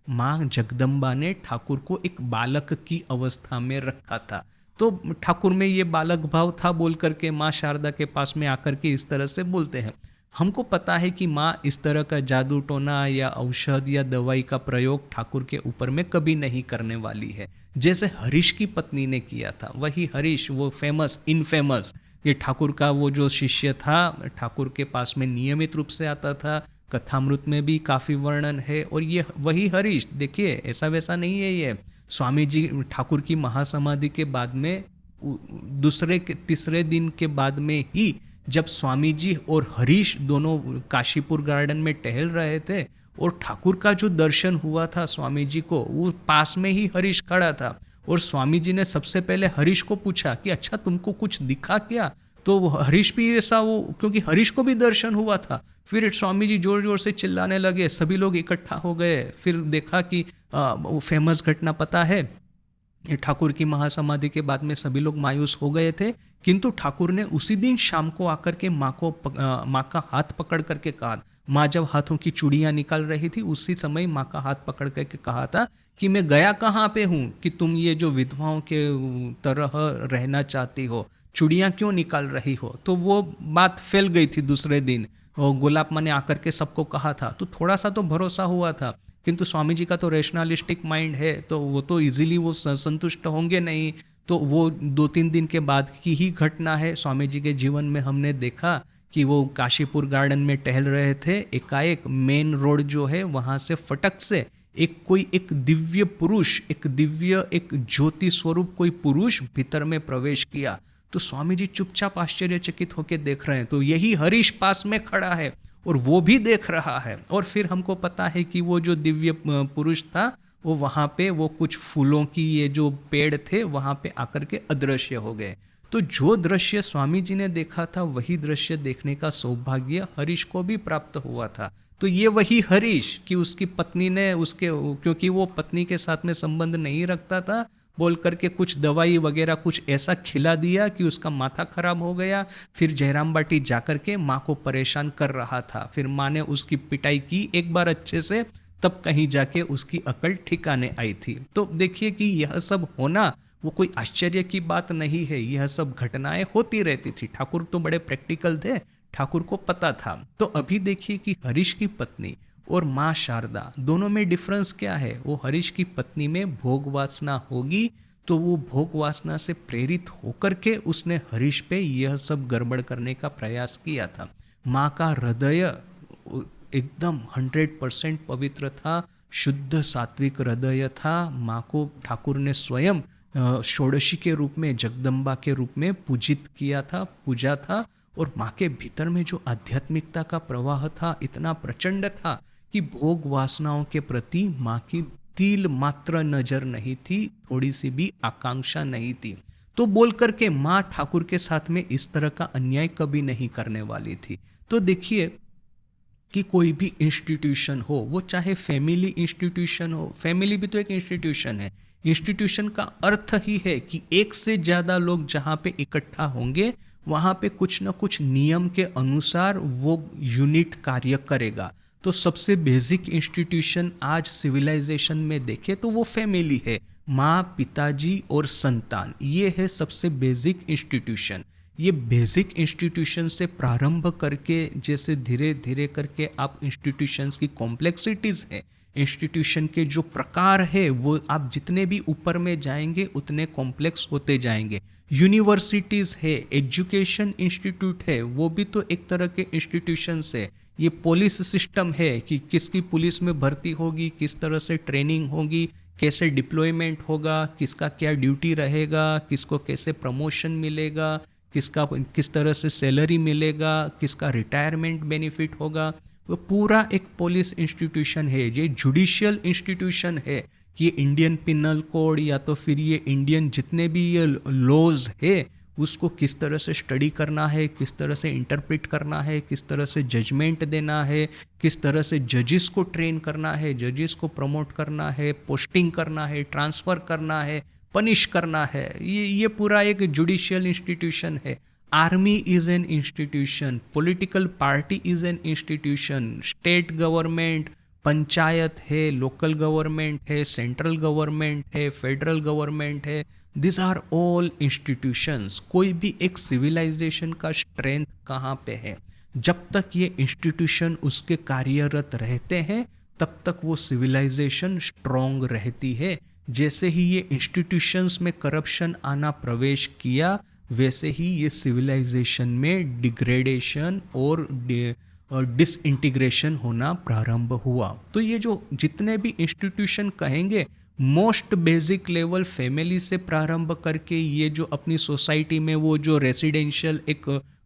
माँ जगदम्बा ने ठाकुर को एक बालक की अवस्था में रखा था। तो ठाकुर में ये बालक भाव था, बोल करके माँ शारदा के पास में आकर के इस तरह से बोलते हैं। हमको पता है कि माँ इस तरह का जादू टोना या औषध या दवाई का प्रयोग ठाकुर के ऊपर में कभी नहीं करने वाली है। जैसे हरीश की पत्नी ने किया था, वही हरीश, वो फेमस इनफेमस, ये ठाकुर का वो जो शिष्य था, ठाकुर के पास में नियमित रूप से आता था, कथामृत में भी काफ़ी वर्णन है। और ये वही हरीश, देखिए ऐसा वैसा नहीं है। ये स्वामी जी ठाकुर की महासमाधि के बाद में दूसरे के तीसरे दिन के बाद में ही जब स्वामी जी और हरीश दोनों काशीपुर गार्डन में टहल रहे थे और ठाकुर का जो दर्शन हुआ था स्वामी जी को, वो पास में ही हरीश खड़ा था। और स्वामी जी ने सबसे पहले हरीश को पूछा कि अच्छा तुमको कुछ दिखा क्या? तो हरीश भी ऐसा, वो क्योंकि हरीश को भी दर्शन हुआ था, फिर स्वामी जी जोर जोर से चिल्लाने लगे, सभी लोग इकट्ठा हो गए। फिर देखा कि वो फेमस घटना पता है, ये ठाकुर की महासमाधि के बाद में सभी लोग मायूस हो गए थे, किंतु ठाकुर ने उसी दिन शाम को आकर के माँ का हाथ पकड़ करके कहा। माँ जब हाथों की चूड़ियाँ निकाल रही थी, उसी समय माँ का हाथ पकड़ करके कहा था कि मैं गया कहाँ पे हूँ कि तुम ये जो विधवाओं के तरह रहना चाहती हो, चूड़ियाँ क्यों निकाल रही हो। तो वो बात फैल गई थी दूसरे दिन, और गुलाब माँ ने आकर के सबको कहा था, तो थोड़ा सा तो भरोसा हुआ था। किंतु स्वामी जी का तो रैशनलिस्टिक माइंड है, तो वो तो इजीली वो संतुष्ट होंगे नहीं। तो वो 2-3 दिन के बाद की ही घटना है। स्वामी जी के जीवन में हमने देखा कि वो काशीपुर गार्डन में टहल रहे थे, एकाएक मेन रोड जो है वहाँ से फटक से एक दिव्य पुरुष, एक ज्योति स्वरूप कोई पुरुष भीतर में प्रवेश किया। तो स्वामी जी चुपचाप आश्चर्यचकित होकर देख रहे हैं, तो यही हरीश पास में खड़ा है और वो भी देख रहा है। और फिर हमको पता है कि वो जो दिव्य पुरुष था, वो वहाँ पे वो कुछ फूलों की ये जो पेड़ थे वहाँ पे आकर के अदृश्य हो गए। तो जो दृश्य स्वामी जी ने देखा था, वही दृश्य देखने का सौभाग्य हरीश को भी प्राप्त हुआ था। तो ये वही हरीश कि उसकी पत्नी ने उसके, क्योंकि वो पत्नी के साथ में संबंध नहीं रखता था, बोल करके कुछ दवाई वगैरह कुछ ऐसा खिला दिया कि उसका माथा खराब हो गया। फिर जयराम बाटी जाकर के माँ को परेशान कर रहा था। फिर माँ ने उसकी पिटाई की एक बार अच्छे से, तब कहीं जाके उसकी अकल ठिकाने आई थी। तो देखिए कि यह सब होना वो कोई आश्चर्य की बात नहीं है, यह सब घटनाएं होती रहती थी। ठाकुर तो बड़े प्रैक्टिकल थे, ठाकुर को पता था। तो अभी देखिए कि हरीश की पत्नी और माँ शारदा दोनों में डिफरेंस क्या है। वो हरीश की पत्नी में भोग वासना होगी, तो वो भोग वासना से प्रेरित होकर के उसने हरीश पे यह सब गड़बड़ करने का प्रयास किया था। माँ का हृदय एकदम 100% पवित्र था, शुद्ध सात्विक हृदय था। माँ को ठाकुर ने स्वयं षोडशी के रूप में, जगदम्बा के रूप में पूजित किया था, पूजा था। और माँ के भीतर में जो आध्यात्मिकता का प्रवाह था इतना प्रचंड था कि भोग वासनाओं के प्रति माँ की तिल मात्र नजर नहीं थी, थोड़ी सी भी आकांक्षा नहीं थी। तो बोल करके माँ ठाकुर के साथ में इस तरह का अन्याय कभी नहीं करने वाली थी। तो देखिए कि कोई भी इंस्टीट्यूशन हो, वो चाहे फैमिली इंस्टीट्यूशन हो, फैमिली भी तो एक इंस्टीट्यूशन है। इंस्टीट्यूशन का अर्थ ही है कि एक से ज़्यादा लोग जहाँ पे इकट्ठा होंगे, वहाँ पे कुछ ना कुछ नियम के अनुसार वो यूनिट कार्य करेगा। तो सबसे बेसिक इंस्टीट्यूशन आज सिविलाइजेशन में देखे तो वो फैमिली है, माँ, पिताजी और संतान, ये है सबसे बेसिक इंस्टीट्यूशन। ये बेसिक इंस्टीट्यूशन से प्रारंभ करके जैसे धीरे धीरे करके आप इंस्टीट्यूशंस की कॉम्प्लेक्सिटीज़ है, इंस्टीट्यूशन के जो प्रकार है, वो आप जितने भी ऊपर में जाएंगे उतने कॉम्प्लेक्स होते जाएंगे। यूनिवर्सिटीज़ है, एजुकेशन इंस्टीट्यूट है, वो भी तो एक तरह के इंस्टीट्यूशंस है। ये पुलिस सिस्टम है कि किसकी पुलिस में भर्ती होगी, किस तरह से ट्रेनिंग होगी, कैसे डिप्लॉयमेंट होगा, किसका क्या ड्यूटी रहेगा, किसको कैसे प्रमोशन मिलेगा, किस तरह से सैलरी मिलेगा, किसका रिटायरमेंट बेनिफिट होगा। वो पूरा एक पुलिस इंस्टीट्यूशन है, ये जुडिशियल इंस्टीट्यूशन है कि इंडियन पिनल कोड या तो फिर ये इंडियन जितने भी ये लॉज है उसको किस तरह से स्टडी करना है, किस तरह से इंटरप्रेट करना है, किस तरह से जजमेंट देना है, किस तरह से जजेस को ट्रेन करना है, जजेस को प्रमोट करना है, पोस्टिंग करना है, ट्रांसफ़र करना है, पनिश करना है। ये पूरा एक जुडिशियल इंस्टीट्यूशन है। Army is an institution, political party is an institution, state government, panchayat है, लोकल गवर्नमेंट है, सेंट्रल गवर्नमेंट है, फेडरल गवर्नमेंट है, दिस आर ऑल इंस्टीट्यूशंस। कोई भी एक सिविलाइजेशन का स्ट्रेंथ कहाँ पे है? जब तक ये इंस्टीट्यूशन उसके कार्यरत रहते हैं तब तक वो सिविलाइजेशन स्ट्रॉन्ग रहती है। जैसे ही ये इंस्टीट्यूशंस में करप्शन आना प्रवेश किया, वैसे ही ये सिविलाइजेशन में डिग्रेडेशन और डिसइंटीग्रेशन होना प्रारंभ हुआ। तो ये जो जितने भी इंस्टीट्यूशन कहेंगे, मोस्ट बेसिक लेवल फैमिली से प्रारंभ करके ये जो अपनी सोसाइटी में वो जो रेसिडेंशियल एक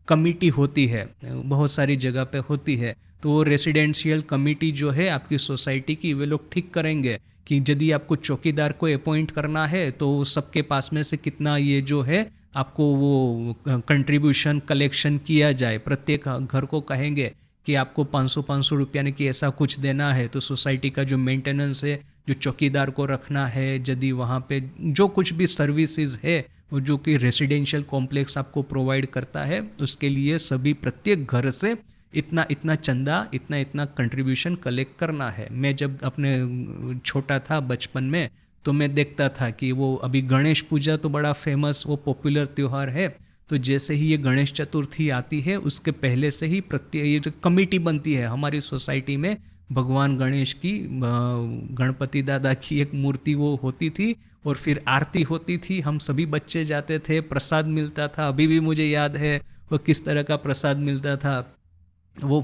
कमिटी होती है, बहुत सारी जगह पे होती है, तो वो रेसिडेंशियल कमिटी जो है आपकी सोसाइटी की, वे लोग ठीक करेंगे कि यदि आपको चौकीदार को अपॉइंट करना है तो सबके पास में से कितना ये जो है आपको वो कंट्रीब्यूशन कलेक्शन किया जाए। प्रत्येक घर को कहेंगे कि आपको 500 रुपया ने कि ऐसा कुछ देना है, तो सोसाइटी का जो मेंटेनेंस है, जो चौकीदार को रखना है, यदि वहाँ पे जो कुछ भी सर्विसेज है वो जो कि रेसिडेंशियल कॉम्प्लेक्स आपको प्रोवाइड करता है, उसके लिए सभी प्रत्येक घर से इतना इतना चंदा, इतना इतना कंट्रीब्यूशन कलेक्ट करना है। मैं जब अपने छोटा था बचपन में, तो मैं देखता था कि वो अभी गणेश पूजा तो बड़ा फेमस वो पॉपुलर त्यौहार है, तो जैसे ही ये गणेश चतुर्थी आती है उसके पहले से ही प्रत्येक ये जो कमेटी बनती है हमारी सोसाइटी में, भगवान गणेश की, गणपति दादा की एक मूर्ति वो होती थी, और फिर आरती होती थी, हम सभी बच्चे जाते थे, प्रसाद मिलता था। अभी भी मुझे याद है वो किस तरह का प्रसाद मिलता था। वो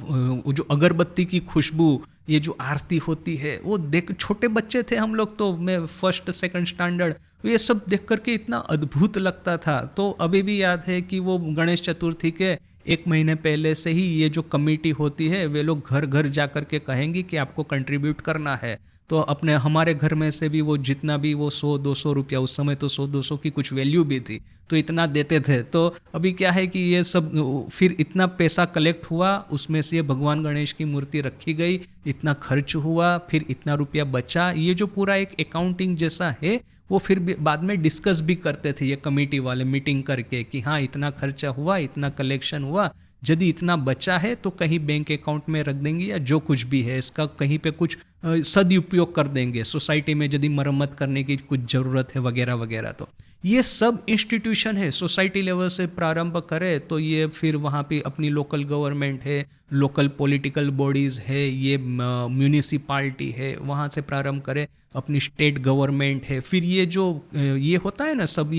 जो अगरबत्ती की खुशबू, ये जो आरती होती है, वो देख, छोटे बच्चे थे हम लोग, तो मैं फर्स्ट सेकंड स्टैंडर्ड, ये सब देख करके इतना अद्भुत लगता था। तो अभी भी याद है कि वो गणेश चतुर्थी के 1 महीने पहले से ही ये जो कमेटी होती है, वे लोग घर घर जा कर के कहेंगे कि आपको कंट्रीब्यूट करना है। तो अपने हमारे घर में से भी वो जितना भी वो 100-200 रुपया, उस समय तो 100-200 की कुछ वैल्यू भी थी, तो इतना देते थे। तो अभी क्या है कि ये सब फिर इतना पैसा कलेक्ट हुआ, उसमें से ये भगवान गणेश की मूर्ति रखी गई, इतना खर्च हुआ, फिर इतना रुपया बचा। ये जो पूरा एक अकाउंटिंग जैसा है, वो फिर बाद में डिस्कस भी करते थे ये कमेटी वाले मीटिंग करके कि हाँ इतना खर्चा हुआ, इतना कलेक्शन हुआ, यदि इतना बचा है तो कहीं बैंक अकाउंट में रख देंगे, या जो कुछ भी है इसका कहीं पे कुछ सदुपयोग कर देंगे, सोसाइटी में यदि मरम्मत करने की कुछ ज़रूरत है वगैरह वगैरह। तो ये सब इंस्टीट्यूशन है, सोसाइटी लेवल से प्रारंभ करें तो ये फिर वहाँ पे अपनी लोकल गवर्नमेंट है, लोकल पॉलिटिकल बॉडीज़ है, ये म्यूनिसिपालिटी है, वहाँ से प्रारंभ करें, अपनी स्टेट गवर्नमेंट है, फिर ये जो ये होता है ना सब,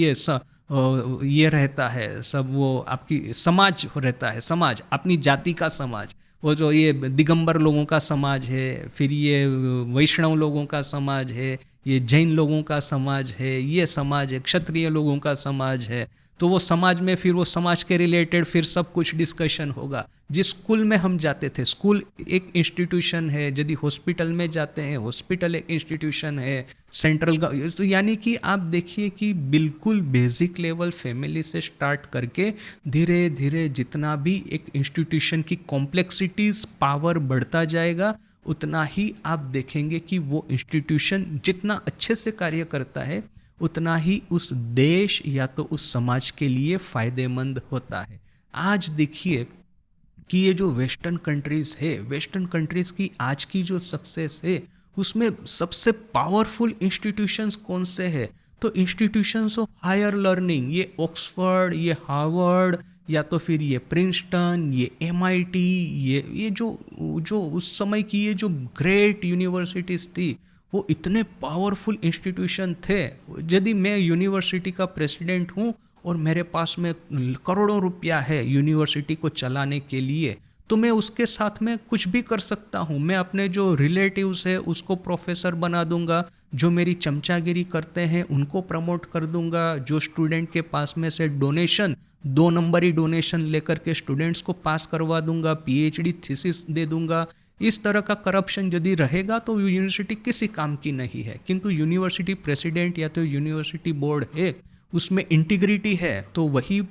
ये रहता है सब, वो आपकी समाज रहता है, समाज अपनी जाति का समाज, वो जो ये दिगंबर लोगों का समाज है, फिर ये वैष्णव लोगों का समाज है, ये जैन लोगों का समाज है, ये समाज है, क्षत्रिय लोगों का समाज है। तो वो समाज में फिर वो समाज के रिलेटेड फिर सब कुछ डिस्कशन होगा। जिस स्कूल में हम जाते थे, स्कूल एक इंस्टीट्यूशन है, यदि हॉस्पिटल में जाते हैं, हॉस्पिटल एक इंस्टीट्यूशन है, सेंट्रल तो यानी कि आप देखिए कि बिल्कुल बेसिक लेवल फैमिली से स्टार्ट करके धीरे धीरे जितना भी एक इंस्टीट्यूशन की कॉम्प्लेक्सिटीज पावर बढ़ता जाएगा, उतना ही आप देखेंगे कि वो इंस्टीट्यूशन जितना अच्छे से कार्य करता है, उतना ही उस देश या तो उस समाज के लिए फ़ायदेमंद होता है। आज देखिए कि ये जो वेस्टर्न कंट्रीज़ है, वेस्टर्न कंट्रीज़ की आज की जो सक्सेस है, उसमें सबसे पावरफुल इंस्टीट्यूशंस कौन से हैं? तो इंस्टीट्यूशंस ऑफ हायर लर्निंग, ये ऑक्सफोर्ड, ये हार्वर्ड, या तो फिर ये प्रिंसटन, ये MIT, ये जो उस समय की ये जो ग्रेट यूनिवर्सिटीज़ थी, वो इतने पावरफुल इंस्टीट्यूशन थे। यदि मैं यूनिवर्सिटी का प्रेसिडेंट हूँ और मेरे पास में करोड़ों रुपया है यूनिवर्सिटी को चलाने के लिए, तो मैं उसके साथ में कुछ भी कर सकता हूँ। मैं अपने जो रिलेटिव्स है उसको प्रोफेसर बना दूंगा, जो मेरी चमचागिरी करते हैं उनको प्रमोट कर दूंगा, जो स्टूडेंट के पास में से डोनेशन 2 नंबरी डोनेशन लेकर के स्टूडेंट्स को पास करवा दूंगा, PhD थीसिस दे दूंगा। इस तरह का करप्शन यदि रहेगा तो यूनिवर्सिटी किसी काम की नहीं है। किंतु यूनिवर्सिटी प्रेसिडेंट या तो यूनिवर्सिटी बोर्ड है, उसमें इंटीग्रिटी है, तो वही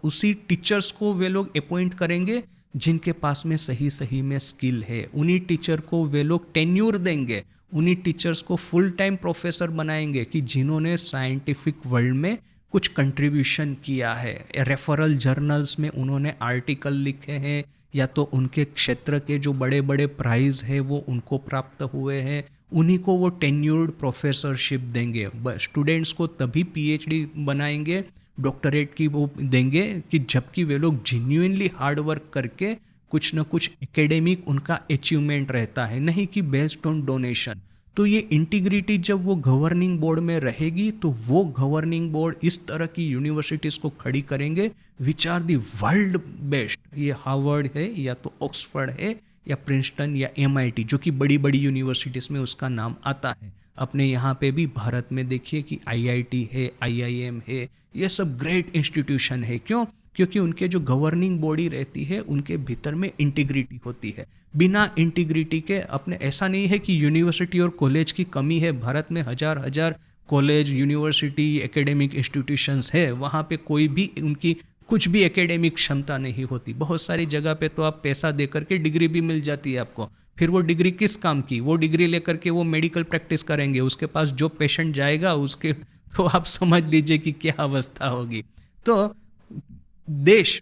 उसी टीचर्स को वे लोग अपॉइंट करेंगे जिनके पास में सही सही में स्किल है। उन्हीं टीचर को वे लोग टेन्यूर देंगे, उन्हीं टीचर्स को फुल टाइम प्रोफेसर बनाएंगे कि जिन्होंने साइंटिफिक वर्ल्ड में कुछ कंट्रीब्यूशन किया है। रेफरल जर्नल्स में उन्होंने आर्टिकल लिखे हैं, या तो उनके क्षेत्र के जो बड़े बड़े प्राइज़ है वो उनको प्राप्त हुए हैं, उन्हीं को वो टेन्यूर्ड प्रोफेसरशिप देंगे। स्टूडेंट्स को तभी PhD बनाएंगे, डॉक्टरेट की वो देंगे कि जबकि वे लोग जेन्युइनली हार्ड वर्क करके कुछ न कुछ एकेडमिक उनका अचीवमेंट रहता है, नहीं कि बेस्ड ऑन डोनेशन। तो ये इंटीग्रिटी जब वो गवर्निंग बोर्ड में रहेगी, तो वो गवर्निंग बोर्ड इस तरह की यूनिवर्सिटीज़ को खड़ी करेंगे which are the world best. ये हार्वर्ड है, या तो ऑक्सफोर्ड है, या प्रिंसटन, या MIT, जो कि बड़ी बड़ी यूनिवर्सिटीज़ में उसका नाम आता है। अपने यहाँ पे भी भारत में देखिए कि IIT है, IIM है, ये सब ग्रेट इंस्टीट्यूशन है। क्यों? क्योंकि उनके जो गवर्निंग बॉडी रहती है उनके भीतर में इंटीग्रिटी होती है। बिना इंटीग्रिटी के अपने ऐसा नहीं है कि यूनिवर्सिटी और कॉलेज की कमी है। भारत में हजार हजार कॉलेज, यूनिवर्सिटी, एकेडमिक इंस्टीट्यूशंस है, वहाँ पे कोई भी उनकी कुछ भी एकेडमिक क्षमता नहीं होती। बहुत सारी जगह पे तो आप पैसा दे करके डिग्री भी मिल जाती है आपको, फिर वो डिग्री किस काम की? वो डिग्री लेकर के वो मेडिकल प्रैक्टिस करेंगे, उसके पास जो पेशेंट जाएगा उसके तो आप समझ लीजिए कि क्या अवस्था होगी। तो देश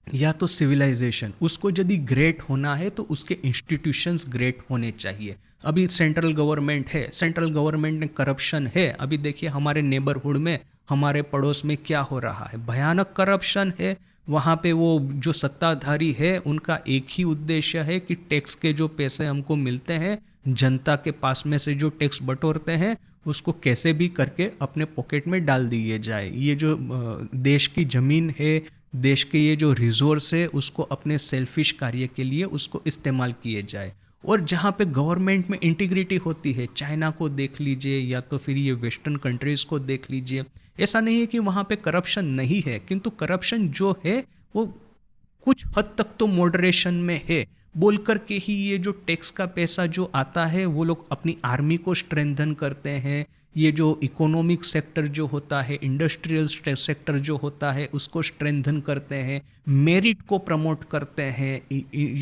या तो सिविलाइजेशन, उसको यदि ग्रेट होना है तो उसके इंस्टीट्यूशंस ग्रेट होने चाहिए। अभी सेंट्रल गवर्नमेंट है, सेंट्रल गवर्नमेंट में करप्शन है। अभी देखिए हमारे नेबरहुड में, हमारे पड़ोस में क्या हो रहा है, भयानक करप्शन है। वहाँ पे वो जो सत्ताधारी है उनका एक ही उद्देश्य है कि टैक्स के जो पैसे हमको मिलते हैं, जनता के पास में से जो टैक्स बटोरते हैं, उसको कैसे भी करके अपने पॉकेट में डाल दिए जाए। ये जो देश की ज़मीन है, देश के ये जो रिसोर्स है, उसको अपने सेल्फिश कार्य के लिए उसको इस्तेमाल किए जाए। और जहाँ पे गवर्नमेंट में इंटीग्रिटी होती है, चाइना को देख लीजिए या तो फिर ये वेस्टर्न कंट्रीज़ को देख लीजिए, ऐसा नहीं है कि वहाँ पे करप्शन नहीं है, किंतु करप्शन जो है वो कुछ हद तक तो मॉडरेशन में है। बोल करके ही ये जो टैक्स का पैसा जो आता है वो लोग अपनी आर्मी को स्ट्रेंथन करते हैं। ये जो इकोनॉमिक सेक्टर जो होता है, इंडस्ट्रियल सेक्टर जो होता है, उसको स्ट्रेंथन करते हैं, मेरिट को प्रमोट करते हैं।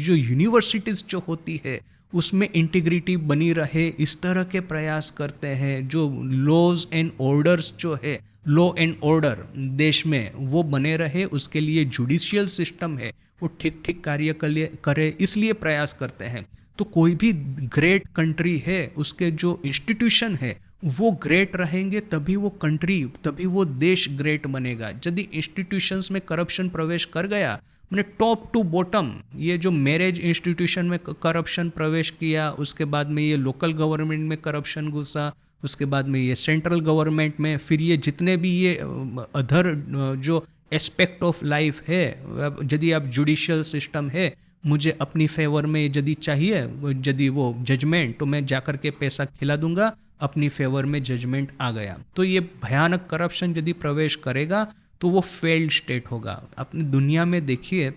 जो यूनिवर्सिटीज़ जो होती है उसमें इंटीग्रिटी बनी रहे, इस तरह के प्रयास करते हैं। जो लॉज एंड ऑर्डर्स जो है, लॉ एंड ऑर्डर देश में वो बने रहे, उसके लिए जुडिशियल सिस्टम है वो ठीक ठीक कार्य करे, इसलिए प्रयास करते हैं। तो कोई भी ग्रेट कंट्री है, उसके जो इंस्टीट्यूशन है वो ग्रेट रहेंगे, तभी वो कंट्री, तभी वो देश ग्रेट बनेगा। यदि इंस्टीट्यूशंस में करप्शन प्रवेश कर गया, मैंने टॉप टू बॉटम, ये जो मैरिज इंस्टीट्यूशन में करप्शन प्रवेश किया, उसके बाद में ये लोकल गवर्नमेंट में करप्शन घुसा, उसके बाद में ये सेंट्रल गवर्नमेंट में, फिर ये जितने भी ये अदर जो एस्पेक्ट ऑफ लाइफ है, यदि आप जुडिशियल सिस्टम है, मुझे अपनी फेवर में यदि चाहिए, यदि वो जजमेंट, तो मैं जाकर के पैसा खिला दूंगा, अपनी फेवर में जजमेंट आ गया। तो ये भयानक करप्शन यदि प्रवेश करेगा तो वो फेल्ड स्टेट होगा। अपनी दुनिया में देखिए,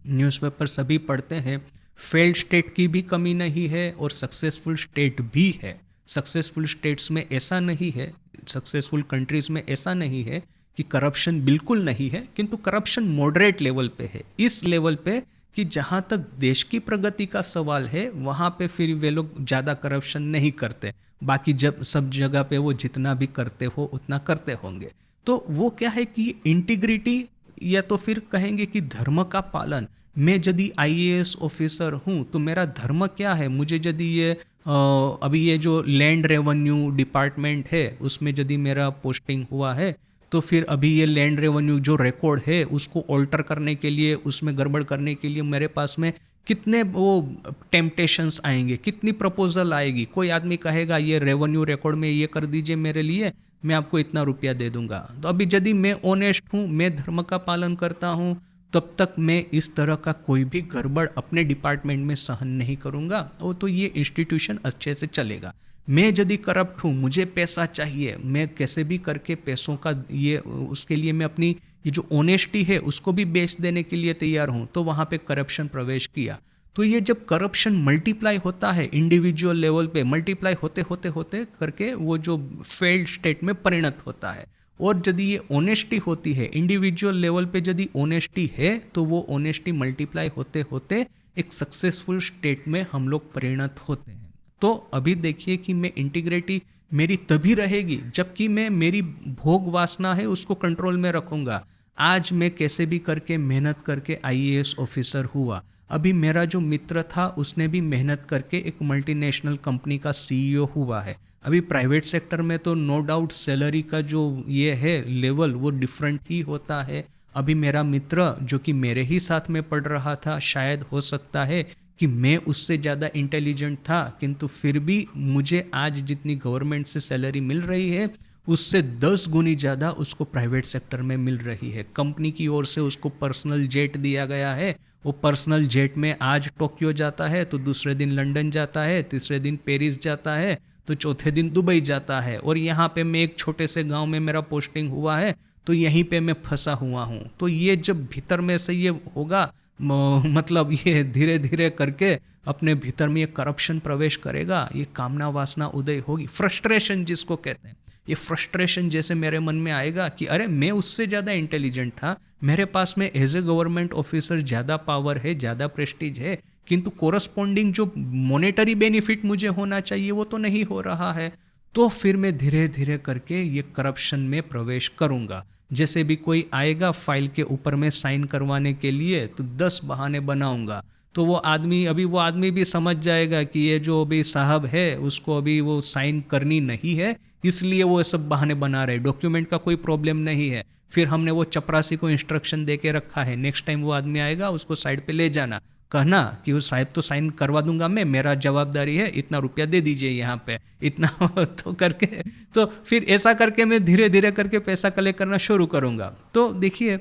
न्यूज़पेपर सभी पढ़ते हैं, फेल्ड स्टेट की भी कमी नहीं है और सक्सेसफुल स्टेट भी है। सक्सेसफुल स्टेट्स में ऐसा नहीं है, सक्सेसफुल कंट्रीज में ऐसा नहीं है कि करप्शन बिल्कुल नहीं है, किंतु करप्शन मॉडरेट लेवल पे है। इस लेवल पे कि जहाँ तक देश की प्रगति का सवाल है, वहाँ पे फिर वे लोग ज़्यादा करप्शन नहीं करते। बाकी जब सब जगह पे वो जितना भी करते हो उतना करते होंगे। तो वो क्या है कि इंटीग्रिटी, या तो फिर कहेंगे कि धर्म का पालन। मैं यदि आईएएस ऑफिसर हूँ तो मेरा धर्म क्या है? मुझे यदि ये अभी ये जो लैंड रेवेन्यू डिपार्टमेंट है उसमें यदि मेरा पोस्टिंग हुआ है, तो फिर अभी ये लैंड रेवेन्यू जो रिकॉर्ड है उसको ऑल्टर करने के लिए, उसमें गड़बड़ करने के लिए मेरे पास में कितने वो टेम्पटेशंस आएंगे, कितनी प्रपोजल आएगी। कोई आदमी कहेगा ये रेवेन्यू रिकॉर्ड में ये कर दीजिए मेरे लिए, मैं आपको इतना रुपया दे दूंगा। तो अभी यदि मैं ऑनेस्ट हूँ, मैं धर्म का पालन करता हूँ, तब तक मैं इस तरह का कोई भी गड़बड़ अपने डिपार्टमेंट में सहन नहीं करूँगा, और तो ये इंस्टीट्यूशन अच्छे से चलेगा। मैं यदि करप्ट हूँ, मुझे पैसा चाहिए, मैं कैसे भी करके पैसों का ये, उसके लिए मैं अपनी ये जो ऑनेस्टी है उसको भी बेच देने के लिए तैयार हूँ, तो वहाँ पे करप्शन प्रवेश किया। तो ये जब करप्शन मल्टीप्लाई होता है इंडिविजुअल लेवल पे, मल्टीप्लाई होते होते होते करके वो जो फेल्ड स्टेट में परिणत होता है। और यदि ये ऑनेस्टी होती है इंडिविजुअल लेवल पे, यदि ऑनेस्टी है, तो वो ऑनेस्टी मल्टीप्लाई होते होते एक सक्सेसफुल स्टेट में हम लोग परिणत होते हैं। तो अभी देखिए कि मैं इंटीग्रिटी मेरी तभी रहेगी जबकि मैं मेरी भोग वासना है उसको कंट्रोल में रखूंगा। आज मैं कैसे भी करके मेहनत करके आईएएस ऑफिसर हुआ। अभी मेरा जो मित्र था उसने भी मेहनत करके एक मल्टीनेशनल कंपनी का सीईओ हुआ है। अभी प्राइवेट सेक्टर में तो नो डाउट सैलरी का जो ये है लेवल वो डिफरेंट ही होता है। अभी मेरा मित्र जो कि मेरे ही साथ में पढ़ रहा था, शायद हो सकता है कि मैं उससे ज़्यादा इंटेलिजेंट था, किंतु फिर भी मुझे आज जितनी गवर्नमेंट से सैलरी मिल रही है उससे 10 गुनी ज़्यादा उसको प्राइवेट सेक्टर में मिल रही है। कंपनी की ओर से उसको पर्सनल जेट दिया गया है। वो पर्सनल जेट में आज टोक्यो जाता है तो दूसरे दिन लंदन जाता है, तीसरे दिन पेरिस जाता है, तो चौथे दिन दुबई जाता है। और यहाँ पे मैं एक छोटे से गांव में मेरा पोस्टिंग हुआ है, तो यहीं पे मैं फंसा हुआ हूँ। तो ये जब भीतर में से ये होगा, मतलब ये धीरे धीरे करके अपने भीतर में ये करप्शन प्रवेश करेगा, ये कामना वासना उदय होगी, फ्रस्ट्रेशन जिसको कहते हैं। ये फ्रस्ट्रेशन जैसे मेरे मन में आएगा कि अरे मैं उससे ज़्यादा इंटेलिजेंट था, मेरे पास में एज ए गवर्नमेंट ऑफिसर ज़्यादा पावर है, ज़्यादा प्रेस्टीज है, किंतु कोरस्पॉन्डिंग जो मॉनेटरी बेनिफिट मुझे होना चाहिए वो तो नहीं हो रहा है। तो फिर मैं धीरे धीरे करके ये करप्शन में प्रवेश करूँगा। जैसे भी कोई आएगा फाइल के ऊपर में साइन करवाने के लिए तो 10 बहाने बनाऊंगा, तो वो आदमी भी समझ जाएगा कि ये जो अभी साहब है उसको अभी वो साइन करनी नहीं है, इसलिए वो सब बहाने बना रहे, डॉक्यूमेंट का कोई प्रॉब्लम नहीं है। फिर हमने वो चपरासी को इंस्ट्रक्शन दे के रखा है, नेक्स्ट टाइम वो आदमी आएगा उसको साइड पे ले जाना, कहना कि वो साहब तो साइन करवा दूंगा मैं, मेरा जवाबदारी है, इतना रुपया दे दीजिए यहाँ पे इतना तो करके, तो फिर ऐसा करके मैं धीरे धीरे करके पैसा कलेक्ट करना शुरू करूँगा। तो देखिए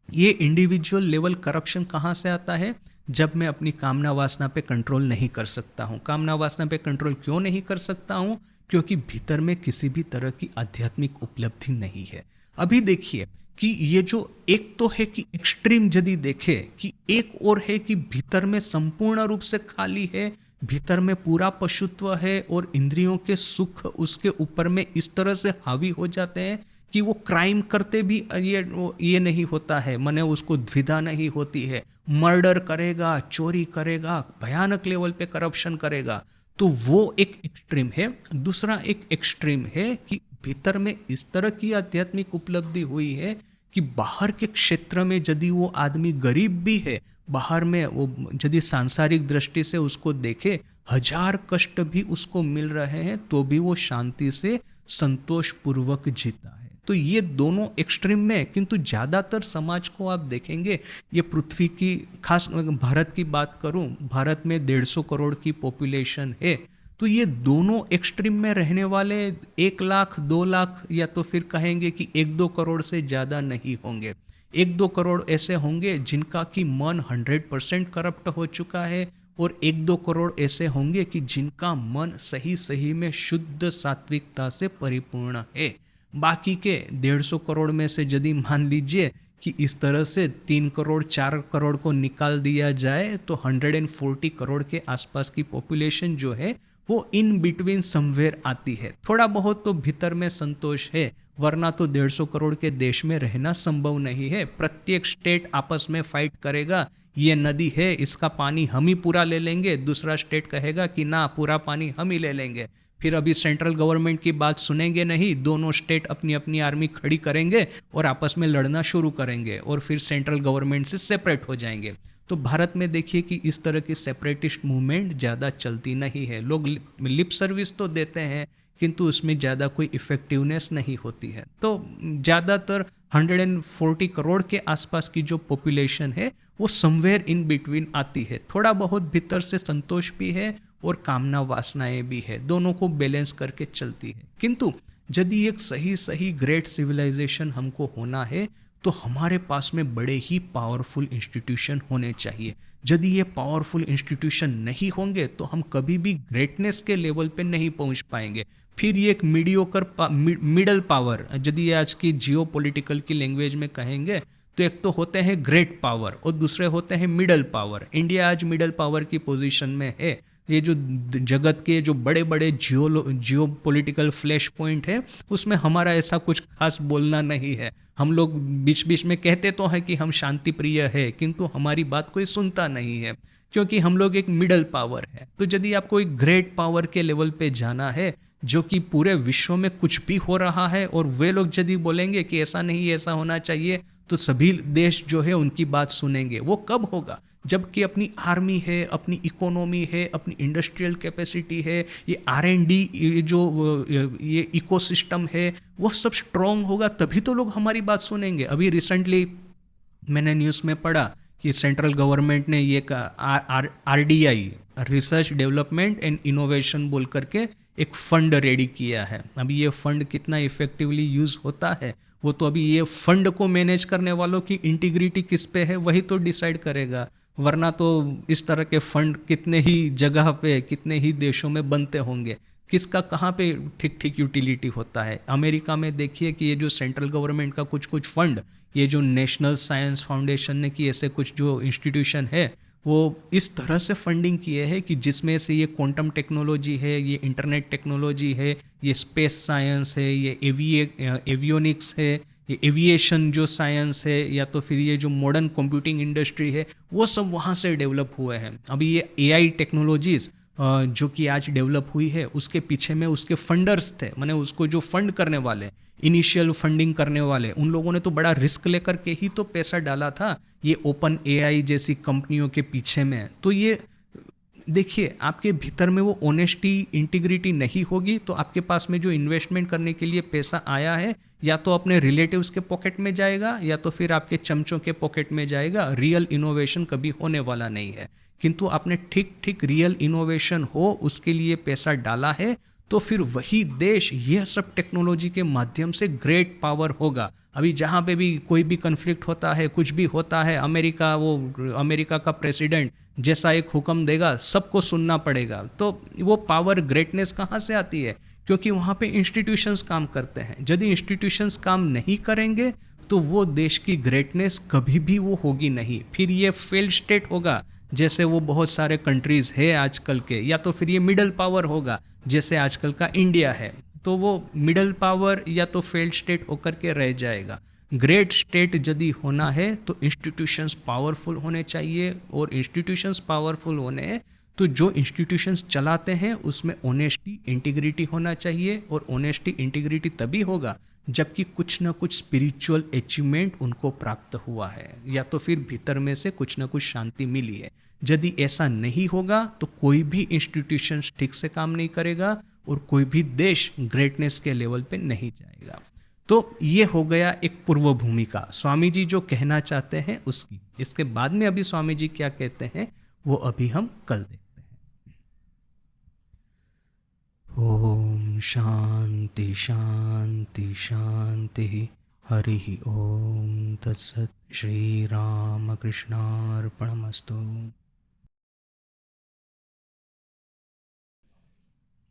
ये इंडिविजुअल लेवल करप्शन कहाँ से आता है, जब मैं अपनी कामना वासना पे कंट्रोल नहीं कर सकता हूँ। कामना वासना पे कंट्रोल क्यों नहीं कर सकता हूँ, क्योंकि भीतर में किसी भी तरह की आध्यात्मिक उपलब्धि नहीं है। अभी देखिए कि ये जो एक तो है कि एक्सट्रीम यदि देखे कि एक और है कि भीतर में संपूर्ण रूप से खाली है, भीतर में पूरा पशुत्व है और इंद्रियों के सुख उसके ऊपर में इस तरह से हावी हो जाते हैं कि वो क्राइम करते भी ये नहीं होता है, माने उसको द्विधा नहीं होती है, मर्डर करेगा, चोरी करेगा, भयानक लेवल पे करप्शन करेगा। तो वो एक एक्सट्रीम है। दूसरा एक एक्सट्रीम है कि भीतर में इस तरह की आध्यात्मिक उपलब्धि हुई है कि बाहर के क्षेत्र में यदि वो आदमी गरीब भी है, बाहर में वो यदि सांसारिक दृष्टि से उसको देखे, 1000 कष्ट भी उसको मिल रहे हैं तो भी वो शांति से संतोष पूर्वक जीता है। तो ये दोनों एक्सट्रीम में, किंतु ज़्यादातर समाज को आप देखेंगे, ये पृथ्वी की, खास भारत की बात करूं, भारत में 150 करोड़ की पॉपुलेशन है, तो ये दोनों एक्सट्रीम में रहने वाले 1 लाख 2 लाख या तो फिर कहेंगे कि 1-2 करोड़ से ज़्यादा नहीं होंगे। 1-2 करोड़ ऐसे होंगे जिनका कि मन 100% करप्ट हो चुका है, और 1-2 करोड़ ऐसे होंगे कि जिनका मन सही सही में शुद्ध सात्विकता से परिपूर्ण है। बाकी के 150 करोड़ में से यदि मान लीजिए कि इस तरह से 3 करोड़ 4 करोड़ को निकाल दिया जाए तो 140 करोड़ के आसपास की पॉपुलेशन जो है वो इन बिटवीन समवेयर आती है। थोड़ा बहुत तो भीतर में संतोष है, वरना तो 150 करोड़ के देश में रहना संभव नहीं है। प्रत्येक स्टेट आपस में फाइट करेगा, ये नदी है इसका पानी हम ही पूरा ले लेंगे, दूसरा स्टेट कहेगा कि ना पूरा पानी हम ही ले लेंगे। फिर अभी सेंट्रल गवर्नमेंट की बात सुनेंगे नहीं, दोनों स्टेट अपनी अपनी आर्मी खड़ी करेंगे और आपस में लड़ना शुरू करेंगे और फिर सेंट्रल गवर्नमेंट से सेपरेट हो जाएंगे। तो भारत में देखिए कि इस तरह की सेपरेटिस्ट मूवमेंट ज़्यादा चलती नहीं है। लोग लिप सर्विस तो देते हैं किंतु उसमें ज़्यादा कोई इफ़ेक्टिवनेस नहीं होती है। तो ज़्यादातर 140 करोड़ के आसपास की जो पॉपुलेशन है वो समवेयर इन बिटवीन आती है। थोड़ा बहुत भीतर से संतोष भी है और कामना वासनाएं भी है, दोनों को बैलेंस करके चलती है। किंतु यदि एक सही सही ग्रेट सिविलाइजेशन हमको होना है तो हमारे पास में बड़े ही पावरफुल इंस्टीट्यूशन होने चाहिए। यदि ये पावरफुल इंस्टीट्यूशन नहीं होंगे तो हम कभी भी ग्रेटनेस के लेवल पे नहीं पहुंच पाएंगे। फिर ये एक मीडियोकर मिडल पावर, यदि ये आज की जियो पॉलिटिकल की लैंग्वेज में कहेंगे तो एक तो होते हैं ग्रेट पावर और दूसरे होते हैं मिडल पावर। इंडिया आज मिडल पावर की पोजीशन में है। ये जो जगत के जो बड़े बड़े जियो पॉलिटिकल फ्लैश पॉइंट है उसमें हमारा ऐसा कुछ खास बोलना नहीं है। हम लोग बीच बीच में कहते तो हैं कि हम शांति प्रिय है, किंतु हमारी बात कोई सुनता नहीं है क्योंकि हम लोग एक मिडल पावर है। तो यदि आपको एक ग्रेट पावर के लेवल पे जाना है जो कि पूरे विश्व में कुछ भी हो रहा है और वे लोग यदि बोलेंगे कि ऐसा नहीं ऐसा होना चाहिए तो सभी देश जो है उनकी बात सुनेंगे। वो कब होगा? जबकि अपनी आर्मी है, अपनी इकोनॉमी है, अपनी इंडस्ट्रियल कैपेसिटी है, ये R&D, ये जो ये इकोसिस्टम है वो सब स्ट्रॉन्ग होगा तभी तो लोग हमारी बात सुनेंगे। अभी रिसेंटली मैंने न्यूज़ में पढ़ा कि सेंट्रल गवर्नमेंट ने ये RDI, research development and innovation बोल करके एक फंड रेडी किया है। अभी ये फंड कितना इफेक्टिवली यूज़ होता है वो तो अभी ये फंड को मैनेज करने वालों की इंटीग्रिटी किस पे है वही तो डिसाइड करेगा, वरना तो इस तरह के फंड कितने ही जगह पे कितने ही देशों में बनते होंगे, किसका कहाँ पे ठीक ठीक यूटिलिटी होता है। अमेरिका में देखिए कि ये जो सेंट्रल गवर्नमेंट का कुछ कुछ फंड, ये जो नेशनल साइंस फाउंडेशन ने कि ऐसे कुछ जो इंस्टीट्यूशन है वो इस तरह से फंडिंग किए हैं कि जिसमें से ये क्वांटम टेक्नोलॉजी है, ये इंटरनेट टेक्नोलॉजी है, ये स्पेस साइंस है, ये एवियोनिक्स है, ये एविएशन जो साइंस है, या तो फिर ये जो मॉडर्न कंप्यूटिंग इंडस्ट्री है, वो सब वहाँ से डेवलप हुए हैं। अभी ये एआई टेक्नोलॉजीज़ जो कि आज डेवलप हुई है, उसके पीछे में उसके फंडर्स थे, माने उसको जो फंड करने वाले, इनिशियल फंडिंग करने वाले, उन लोगों ने तो बड़ा रिस्क लेकर के ही तो पैसा डाला था ये ओपन एआई जैसी कंपनियों के पीछे में। तो ये देखिए, आपके भीतर में वो ऑनेस्टी, इंटीग्रिटी नहीं होगी तो आपके पास में जो इन्वेस्टमेंट करने के लिए पैसा आया है, या तो अपने रिलेटिव्स के पॉकेट में जाएगा या तो फिर आपके चमचों के पॉकेट में जाएगा। रियल इनोवेशन कभी होने वाला नहीं है। किंतु आपने ठीक ठीक रियल इनोवेशन हो उसके लिए पैसा डाला है, तो फिर वही देश यह सब टेक्नोलॉजी के माध्यम से ग्रेट पावर होगा। अभी जहाँ पे भी कोई भी कन्फ्लिक्ट होता है, कुछ भी होता है, अमेरिका का प्रेसिडेंट जैसा एक हुक्म देगा सबको सुनना पड़ेगा। तो वो पावर, ग्रेटनेस कहाँ से आती है? क्योंकि वहाँ पे इंस्टीट्यूशंस काम करते हैं। यदि इंस्टीट्यूशंस काम नहीं करेंगे तो वो देश की ग्रेटनेस कभी भी वो होगी नहीं, फिर ये फेल्ड स्टेट होगा जैसे वो बहुत सारे कंट्रीज़ है आजकल के, या तो फिर ये मिडल पावर होगा जैसे आजकल का इंडिया है। तो वो मिडल पावर या तो फेल्ड स्टेट होकर के रह जाएगा। ग्रेट स्टेट यदि होना है तो इंस्टीट्यूशंस पावरफुल होने चाहिए, और इंस्टीट्यूशंस पावरफुल होने हैं तो जो इंस्टीट्यूशंस चलाते हैं उसमें ऑनेस्टी, इंटीग्रिटी होना चाहिए। और ऑनेस्टी, इंटीग्रिटी तभी होगा जबकि कुछ ना कुछ स्पिरिचुअल अचीवमेंट उनको प्राप्त हुआ है, या तो फिर भीतर में से कुछ ना कुछ शांति मिली है। यदि ऐसा नहीं होगा तो कोई भी इंस्टीट्यूशन ठीक से काम नहीं करेगा और कोई भी देश ग्रेटनेस के लेवल पे नहीं जाएगा। तो ये हो गया एक पूर्व भूमिका, स्वामी जी जो कहना चाहते हैं उसकी। इसके बाद में अभी स्वामी जी क्या कहते हैं वो अभी हम कल देखते हैं। ओम शांति शांति शांति। हरि ओम तत्सत। श्री राम कृष्णार्पणमस्तु।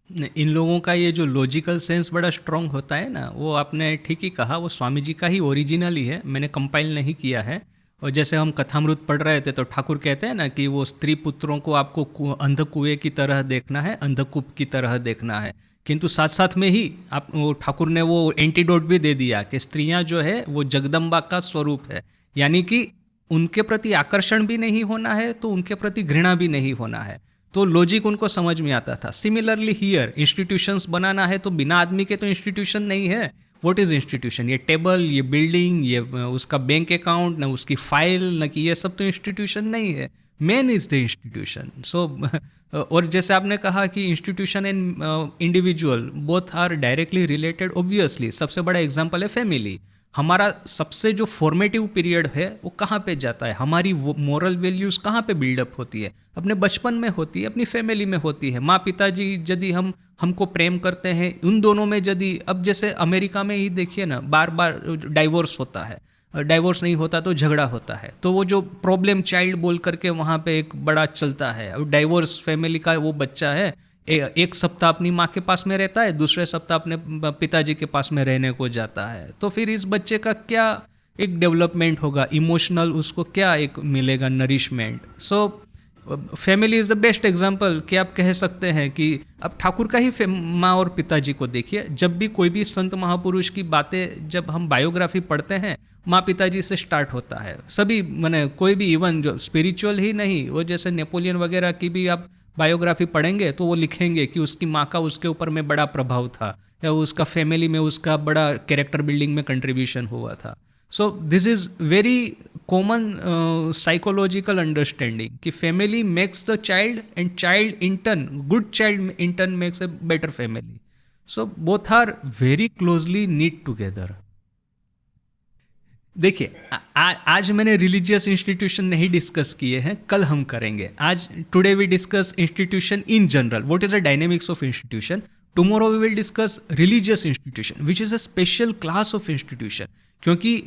इन लोगों का ये जो लॉजिकल सेंस बड़ा स्ट्रांग होता है ना, वो आपने ठीक ही कहा, वो स्वामी जी का ही ओरिजिनल ही है, मैंने कंपाइल नहीं किया है। और जैसे हम कथामृत पढ़ रहे थे तो ठाकुर कहते हैं ना कि वो स्त्री पुत्रों को आपको अंधकुएं की तरह देखना है, अंधकूप की तरह देखना है। किंतु साथ साथ में ही आप वो ठाकुर ने वो एंटीडोट भी दे दिया कि स्त्रियां जो है वो जगदम्बा का स्वरूप है, यानी कि उनके प्रति आकर्षण भी नहीं होना है तो उनके प्रति घृणा भी नहीं होना है। तो लॉजिक उनको समझ में आता था। सिमिलरली हियर इंस्टीट्यूशंस बनाना है तो बिना आदमी के तो इंस्टीट्यूशन नहीं है। What is institution? ये टेबल, ये बिल्डिंग, ये उसका बैंक अकाउंट, न उसकी फाइल, न कि ये सब तो इंस्टीट्यूशन नहीं है। Man is the institution. So और जैसे आपने कहा कि institution and individual both are directly related, obviously सबसे बड़ा एग्जाम्पल है फैमिली। हमारा सबसे जो फॉर्मेटिव पीरियड है वो कहाँ पे जाता है? हमारी मोरल वैल्यूज़ कहाँ पे बिल्डअप होती है? अपने बचपन में होती है, अपनी फैमिली में होती है। माँ पिताजी यदि हमको प्रेम करते हैं, उन दोनों में यदि, अब जैसे अमेरिका में ही देखिए ना, बार बार डाइवोर्स होता है, डाइवोर्स नहीं होता तो झगड़ा होता है, तो वो जो प्रॉब्लम चाइल्ड बोल करके वहाँ पे एक बड़ा चलता है। अब डाइवोर्स फैमिली का वो बच्चा है, एक सप्ताह अपनी माँ के पास में रहता है, दूसरे सप्ताह अपने पिताजी के पास में रहने को जाता है। तो फिर इस बच्चे का क्या एक डेवलपमेंट होगा, इमोशनल उसको क्या एक मिलेगा nourishment? So family is the best example कि आप कह सकते हैं कि अब ठाकुर का ही माँ और पिताजी को देखिए। जब भी कोई भी संत महापुरुष की बातें जब हम बायोग्राफी पढ़ते हैं, माँ पिताजी से स्टार्ट होता है। सभी मैंने कोई भी, इवन जो स्पिरिचुअल ही नहीं, वो जैसे नेपोलियन वगैरह की भी आप बायोग्राफी पढ़ेंगे तो वो लिखेंगे कि उसकी माँ का उसके ऊपर में बड़ा प्रभाव था, या उसका फैमिली में उसका बड़ा कैरेक्टर बिल्डिंग में कंट्रीब्यूशन हुआ था। So this is very common psychological understanding कि family makes the child and child in turn, good child in turn makes a better family. So both are very closely need together. देखिए, आज मैंने religious institution नहीं discuss किए हैं, कल हम करेंगे। आज today we discuss institution in general, what is the dynamics of institution. Tomorrow we will discuss religious institution which is a special class of institution. क्योंकि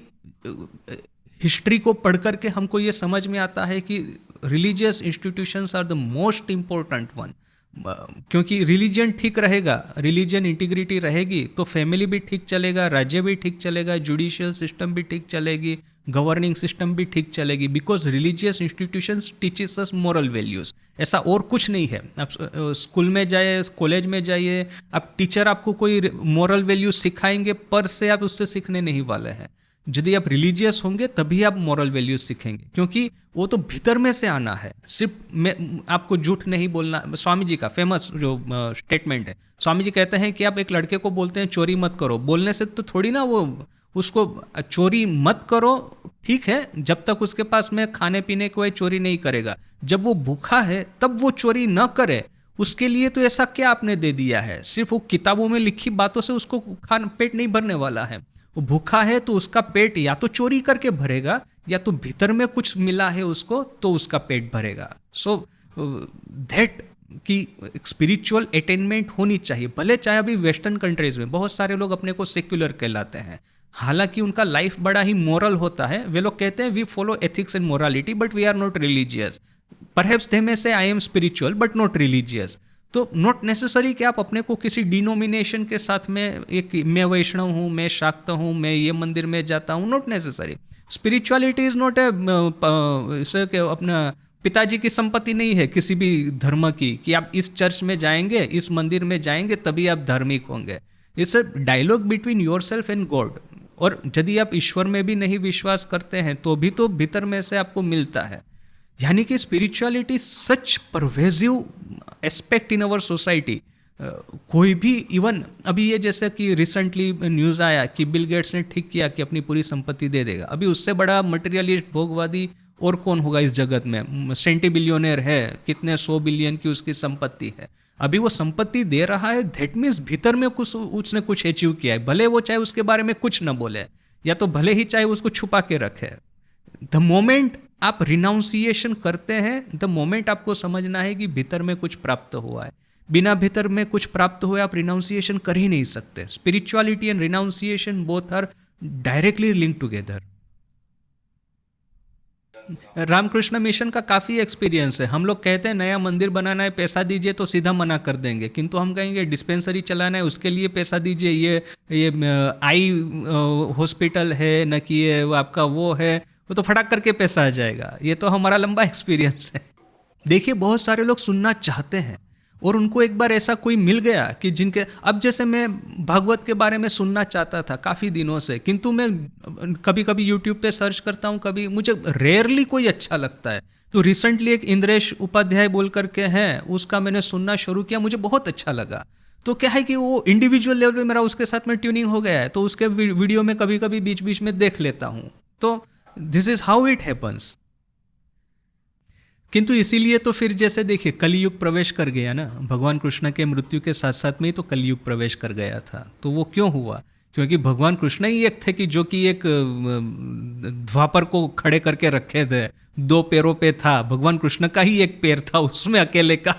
हिस्ट्री को पढ़ करके हमको ये समझ में आता है कि religious institutions are the most important one. क्योंकि रिलीजन ठीक रहेगा, रिलीजन इंटीग्रिटी रहेगी तो फैमिली भी ठीक चलेगा, राज्य भी ठीक चलेगा, जुडिशियल सिस्टम भी ठीक चलेगी, गवर्निंग सिस्टम भी ठीक चलेगी, because religious institutions teaches us moral values. ऐसा और कुछ नहीं है। आप स्कूल में जाइए, कॉलेज में जाइए, आप टीचर आपको कोई मोरल वैल्यूज सिखाएंगे पर से आप उससे सीखने नहीं वाले हैं। यदि आप रिलीजियस होंगे तभी आप मॉरल वैल्यूज सीखेंगे, क्योंकि वो तो भीतर में से आना है। सिर्फ मैं आपको झूठ नहीं बोलना। स्वामी जी का फेमस जो स्टेटमेंट है, स्वामी जी कहते हैं कि आप एक लड़के को बोलते हैं चोरी मत करो, बोलने से तो थोड़ी ना वो उसको चोरी मत करो, ठीक है, जब तक उसके पास में खाने पीने को है चोरी नहीं करेगा। जब वो भूखा है तब वो चोरी न करे, उसके लिए तो ऐसा क्या आपने दे दिया है? सिर्फ वो किताबों में लिखी बातों से उसको खाना पेट नहीं भरने वाला है। वो भूखा है तो उसका पेट या तो चोरी करके भरेगा या तो भीतर में कुछ मिला है उसको तो उसका पेट भरेगा। सो दैट कि स्पिरिचुअल अटेनमेंट होनी चाहिए। भले चाहे अभी वेस्टर्न कंट्रीज में बहुत सारे लोग अपने को सेक्युलर कहलाते हैं, हालांकि उनका लाइफ बड़ा ही मोरल होता है। वे लोग कहते हैं we follow ethics and morality but we are not religious. Perhaps they may say I am spiritual but not religious. तो नॉट नेसेसरी कि आप अपने को किसी डिनोमिनेशन के साथ में एक मैं वैष्णव हूँ, मैं शाक्त हूँ, मैं ये मंदिर में जाता हूँ, not necessary. Spirituality is not a अपना पिताजी की संपत्ति नहीं है किसी भी धर्म की कि आप इस चर्च में जाएंगे, इस मंदिर में जाएंगे तभी आप धार्मिक होंगे। It's a dialogue between yourself and God. और यदि आप ईश्वर में भी नहीं विश्वास करते हैं तो भी तो भीतर में से आपको मिलता है। यानी कि spirituality such pervasive aspect in our society. कोई भी इवन अभी ये जैसे कि रिसेंटली न्यूज़ आया कि बिल गेट्स ने ठीक किया कि अपनी पूरी संपत्ति दे देगा। अभी उससे बड़ा मटेरियलिस्ट भोगवादी और कौन होगा इस जगत में? सेंटी बिलियनर है, कितने 100 बिलियन की उसकी संपत्ति है। अभी वो संपत्ति दे रहा है, दैट मीन्स भीतर में कुछ उसने कुछ अचीव किया है। भले वो चाहे उसके बारे में कुछ न बोले या तो भले ही चाहे उसको छुपा के रखे। द मोमेंट आप रिनाउंसिएशन करते हैं, द मोमेंट आपको समझना है कि भीतर में कुछ प्राप्त हुआ है। बिना भीतर में कुछ प्राप्त हुए आप रिनाउंसिएशन कर ही नहीं सकते। Spirituality and renunciation both are directly link together. Ramakrishna Mission का काफ़ी एक्सपीरियंस है। हम लोग कहते हैं नया मंदिर बनाना है, पैसा दीजिए, तो सीधा मना कर देंगे। किंतु हम कहेंगे डिस्पेंसरी चलाना है, उसके लिए पैसा दीजिए, ये आई हॉस्पिटल है न कि ये आपका वो है, वो तो फटाक करके पैसा आ जाएगा। ये तो हमारा लंबा एक्सपीरियंस है। देखिए बहुत सारे लोग सुनना चाहते हैं और उनको एक बार ऐसा कोई मिल गया कि जिनके, अब जैसे मैं भागवत के बारे में सुनना चाहता था काफ़ी दिनों से, किंतु मैं कभी कभी यूट्यूब पे सर्च करता हूँ, कभी मुझे रेयरली कोई अच्छा लगता है। तो रिसेंटली एक इंद्रेश उपाध्याय बोल करके हैं, उसका मैंने सुनना शुरू किया, मुझे बहुत अच्छा लगा। तो क्या है कि वो इंडिविजुअल लेवल पे मेरा उसके साथ में ट्यूनिंग हो गया है, तो उसके वीडियो में कभी कभी बीच बीच में देख लेता हूँ। तो this is how it happens. किंतु इसीलिए तो फिर जैसे देखिए कलयुग प्रवेश कर गया ना, भगवान कृष्ण के मृत्यु के साथ साथ में ही तो कलयुग प्रवेश कर गया था। तो वो क्यों हुआ? क्योंकि भगवान कृष्ण ही एक थे कि जो कि एक द्वापर को खड़े करके रखे थे, 2 पैरों पे था, भगवान कृष्ण का ही एक पैर था उसमें अकेले का।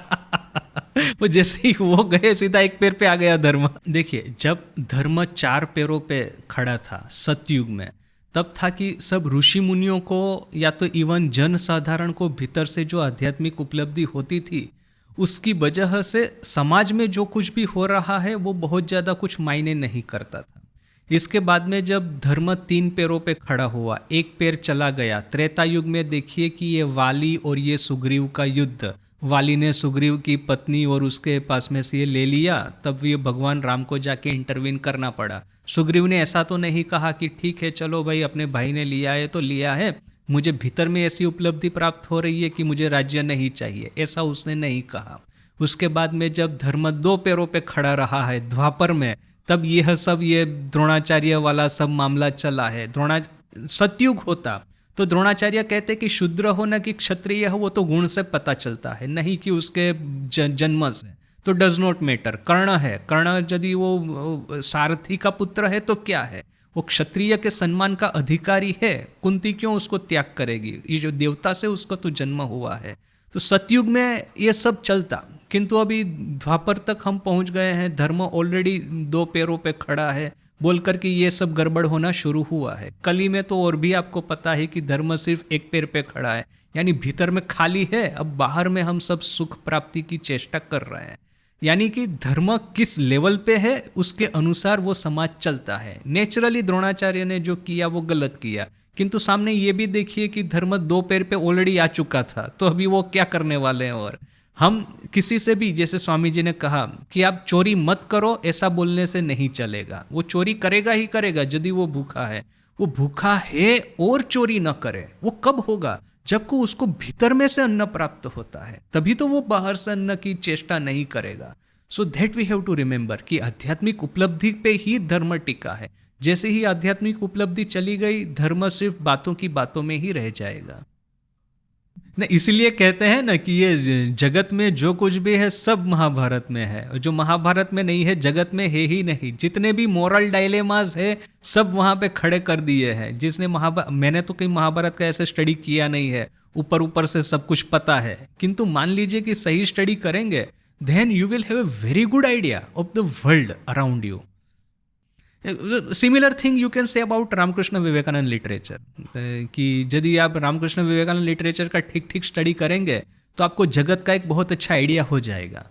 वो जैसे ही वो गए सीधा एक पैर पे आ गया धर्म। देखिए जब धर्म 4 पैरों पे खड़ा था सतयुग में, तब था कि सब ऋषि मुनियों को या तो इवन जन साधारण को भीतर से जो आध्यात्मिक उपलब्धि होती थी, उसकी वजह से समाज में जो कुछ भी हो रहा है वो बहुत ज़्यादा कुछ मायने नहीं करता था। इसके बाद में जब धर्म 3 पैरों पे खड़ा हुआ, एक पैर चला गया। त्रेता युग में देखिए कि ये वाली और ये सुग्रीव का युद्ध, वाली ने सुग्रीव की पत्नी और उसके पास में से ये ले लिया, तब ये भगवान राम को जाके इंटरवीन करना पड़ा। सुग्रीव ने ऐसा तो नहीं कहा कि ठीक है चलो भाई अपने भाई ने लिया है तो लिया है, मुझे भीतर में ऐसी उपलब्धि प्राप्त हो रही है कि मुझे राज्य नहीं चाहिए, ऐसा उसने नहीं कहा। उसके बाद में जब धर्म 2 पैरों पे खड़ा रहा है द्वापर में, तब यह सब ये द्रोणाचार्य वाला सब मामला चला है। सतयुग होता तो द्रोणाचार्य कहते कि शूद्र हो न कि क्षत्रिय हो, वो तो गुण से पता चलता है, नहीं कि उसके जन्म से, तो डज नॉट मैटर। कर्ण है, कर्ण यदि वो सारथी का पुत्र है तो क्या है, वो क्षत्रिय के सम्मान का अधिकारी है, कुंती क्यों उसको त्याग करेगी? ये जो देवता से उसका तो जन्म हुआ है। तो सतयुग में ये सब चलता, किंतु अभी द्वापर तक हम पहुंच गए हैं, धर्म ऑलरेडी 2 पैरों पे खड़ा है बोल कर के ये सब गड़बड़ होना शुरू हुआ है। कली में तो और भी आपको पता है कि धर्म सिर्फ एक पैर पे खड़ा है, यानी भीतर में खाली है, अब बाहर में हम सब सुख प्राप्ति की चेष्टा कर रहे हैं। यानी कि धर्म किस लेवल पे है उसके अनुसार वो समाज चलता है। नेचुरली द्रोणाचार्य ने जो किया वो गलत किया, किंतु सामने ये भी देखिए कि धर्म 2 पैर पे ऑलरेडी आ चुका था, तो अभी वो क्या करने वाले हैं। और हम किसी से भी, जैसे स्वामी जी ने कहा कि आप चोरी मत करो, ऐसा बोलने से नहीं चलेगा। वो चोरी करेगा ही करेगा यदि वो भूखा है। वो भूखा है और चोरी न करे, वो कब होगा? जब को उसको भीतर में से अन्न प्राप्त होता है, तभी तो वो बाहर से अन्न की चेष्टा नहीं करेगा। So that we have to remember कि आध्यात्मिक उपलब्धि पे ही धर्म टिका है। जैसे ही आध्यात्मिक उपलब्धि चली गई, धर्म सिर्फ बातों की बातों में ही रह जाएगा ना। इसलिए कहते हैं ना कि ये जगत में जो कुछ भी है सब महाभारत में है, और जो महाभारत में नहीं है जगत में है ही नहीं। जितने भी मोरल डायलेमास है सब वहां पे खड़े कर दिए हैं। जिसने मैंने तो कहीं महाभारत का ऐसे स्टडी किया नहीं है, ऊपर ऊपर से सब कुछ पता है, किंतु मान लीजिए कि सही स्टडी करेंगे, then you will have a very good idea of the world around you. Similar thing you can say about Ramakrishna Vivekananda literature, कि यदि आप रामकृष्ण विवेकानंद लिटरेचर का ठीक ठीक स्टडी करेंगे तो आपको जगत का एक बहुत अच्छा आइडिया हो जाएगा।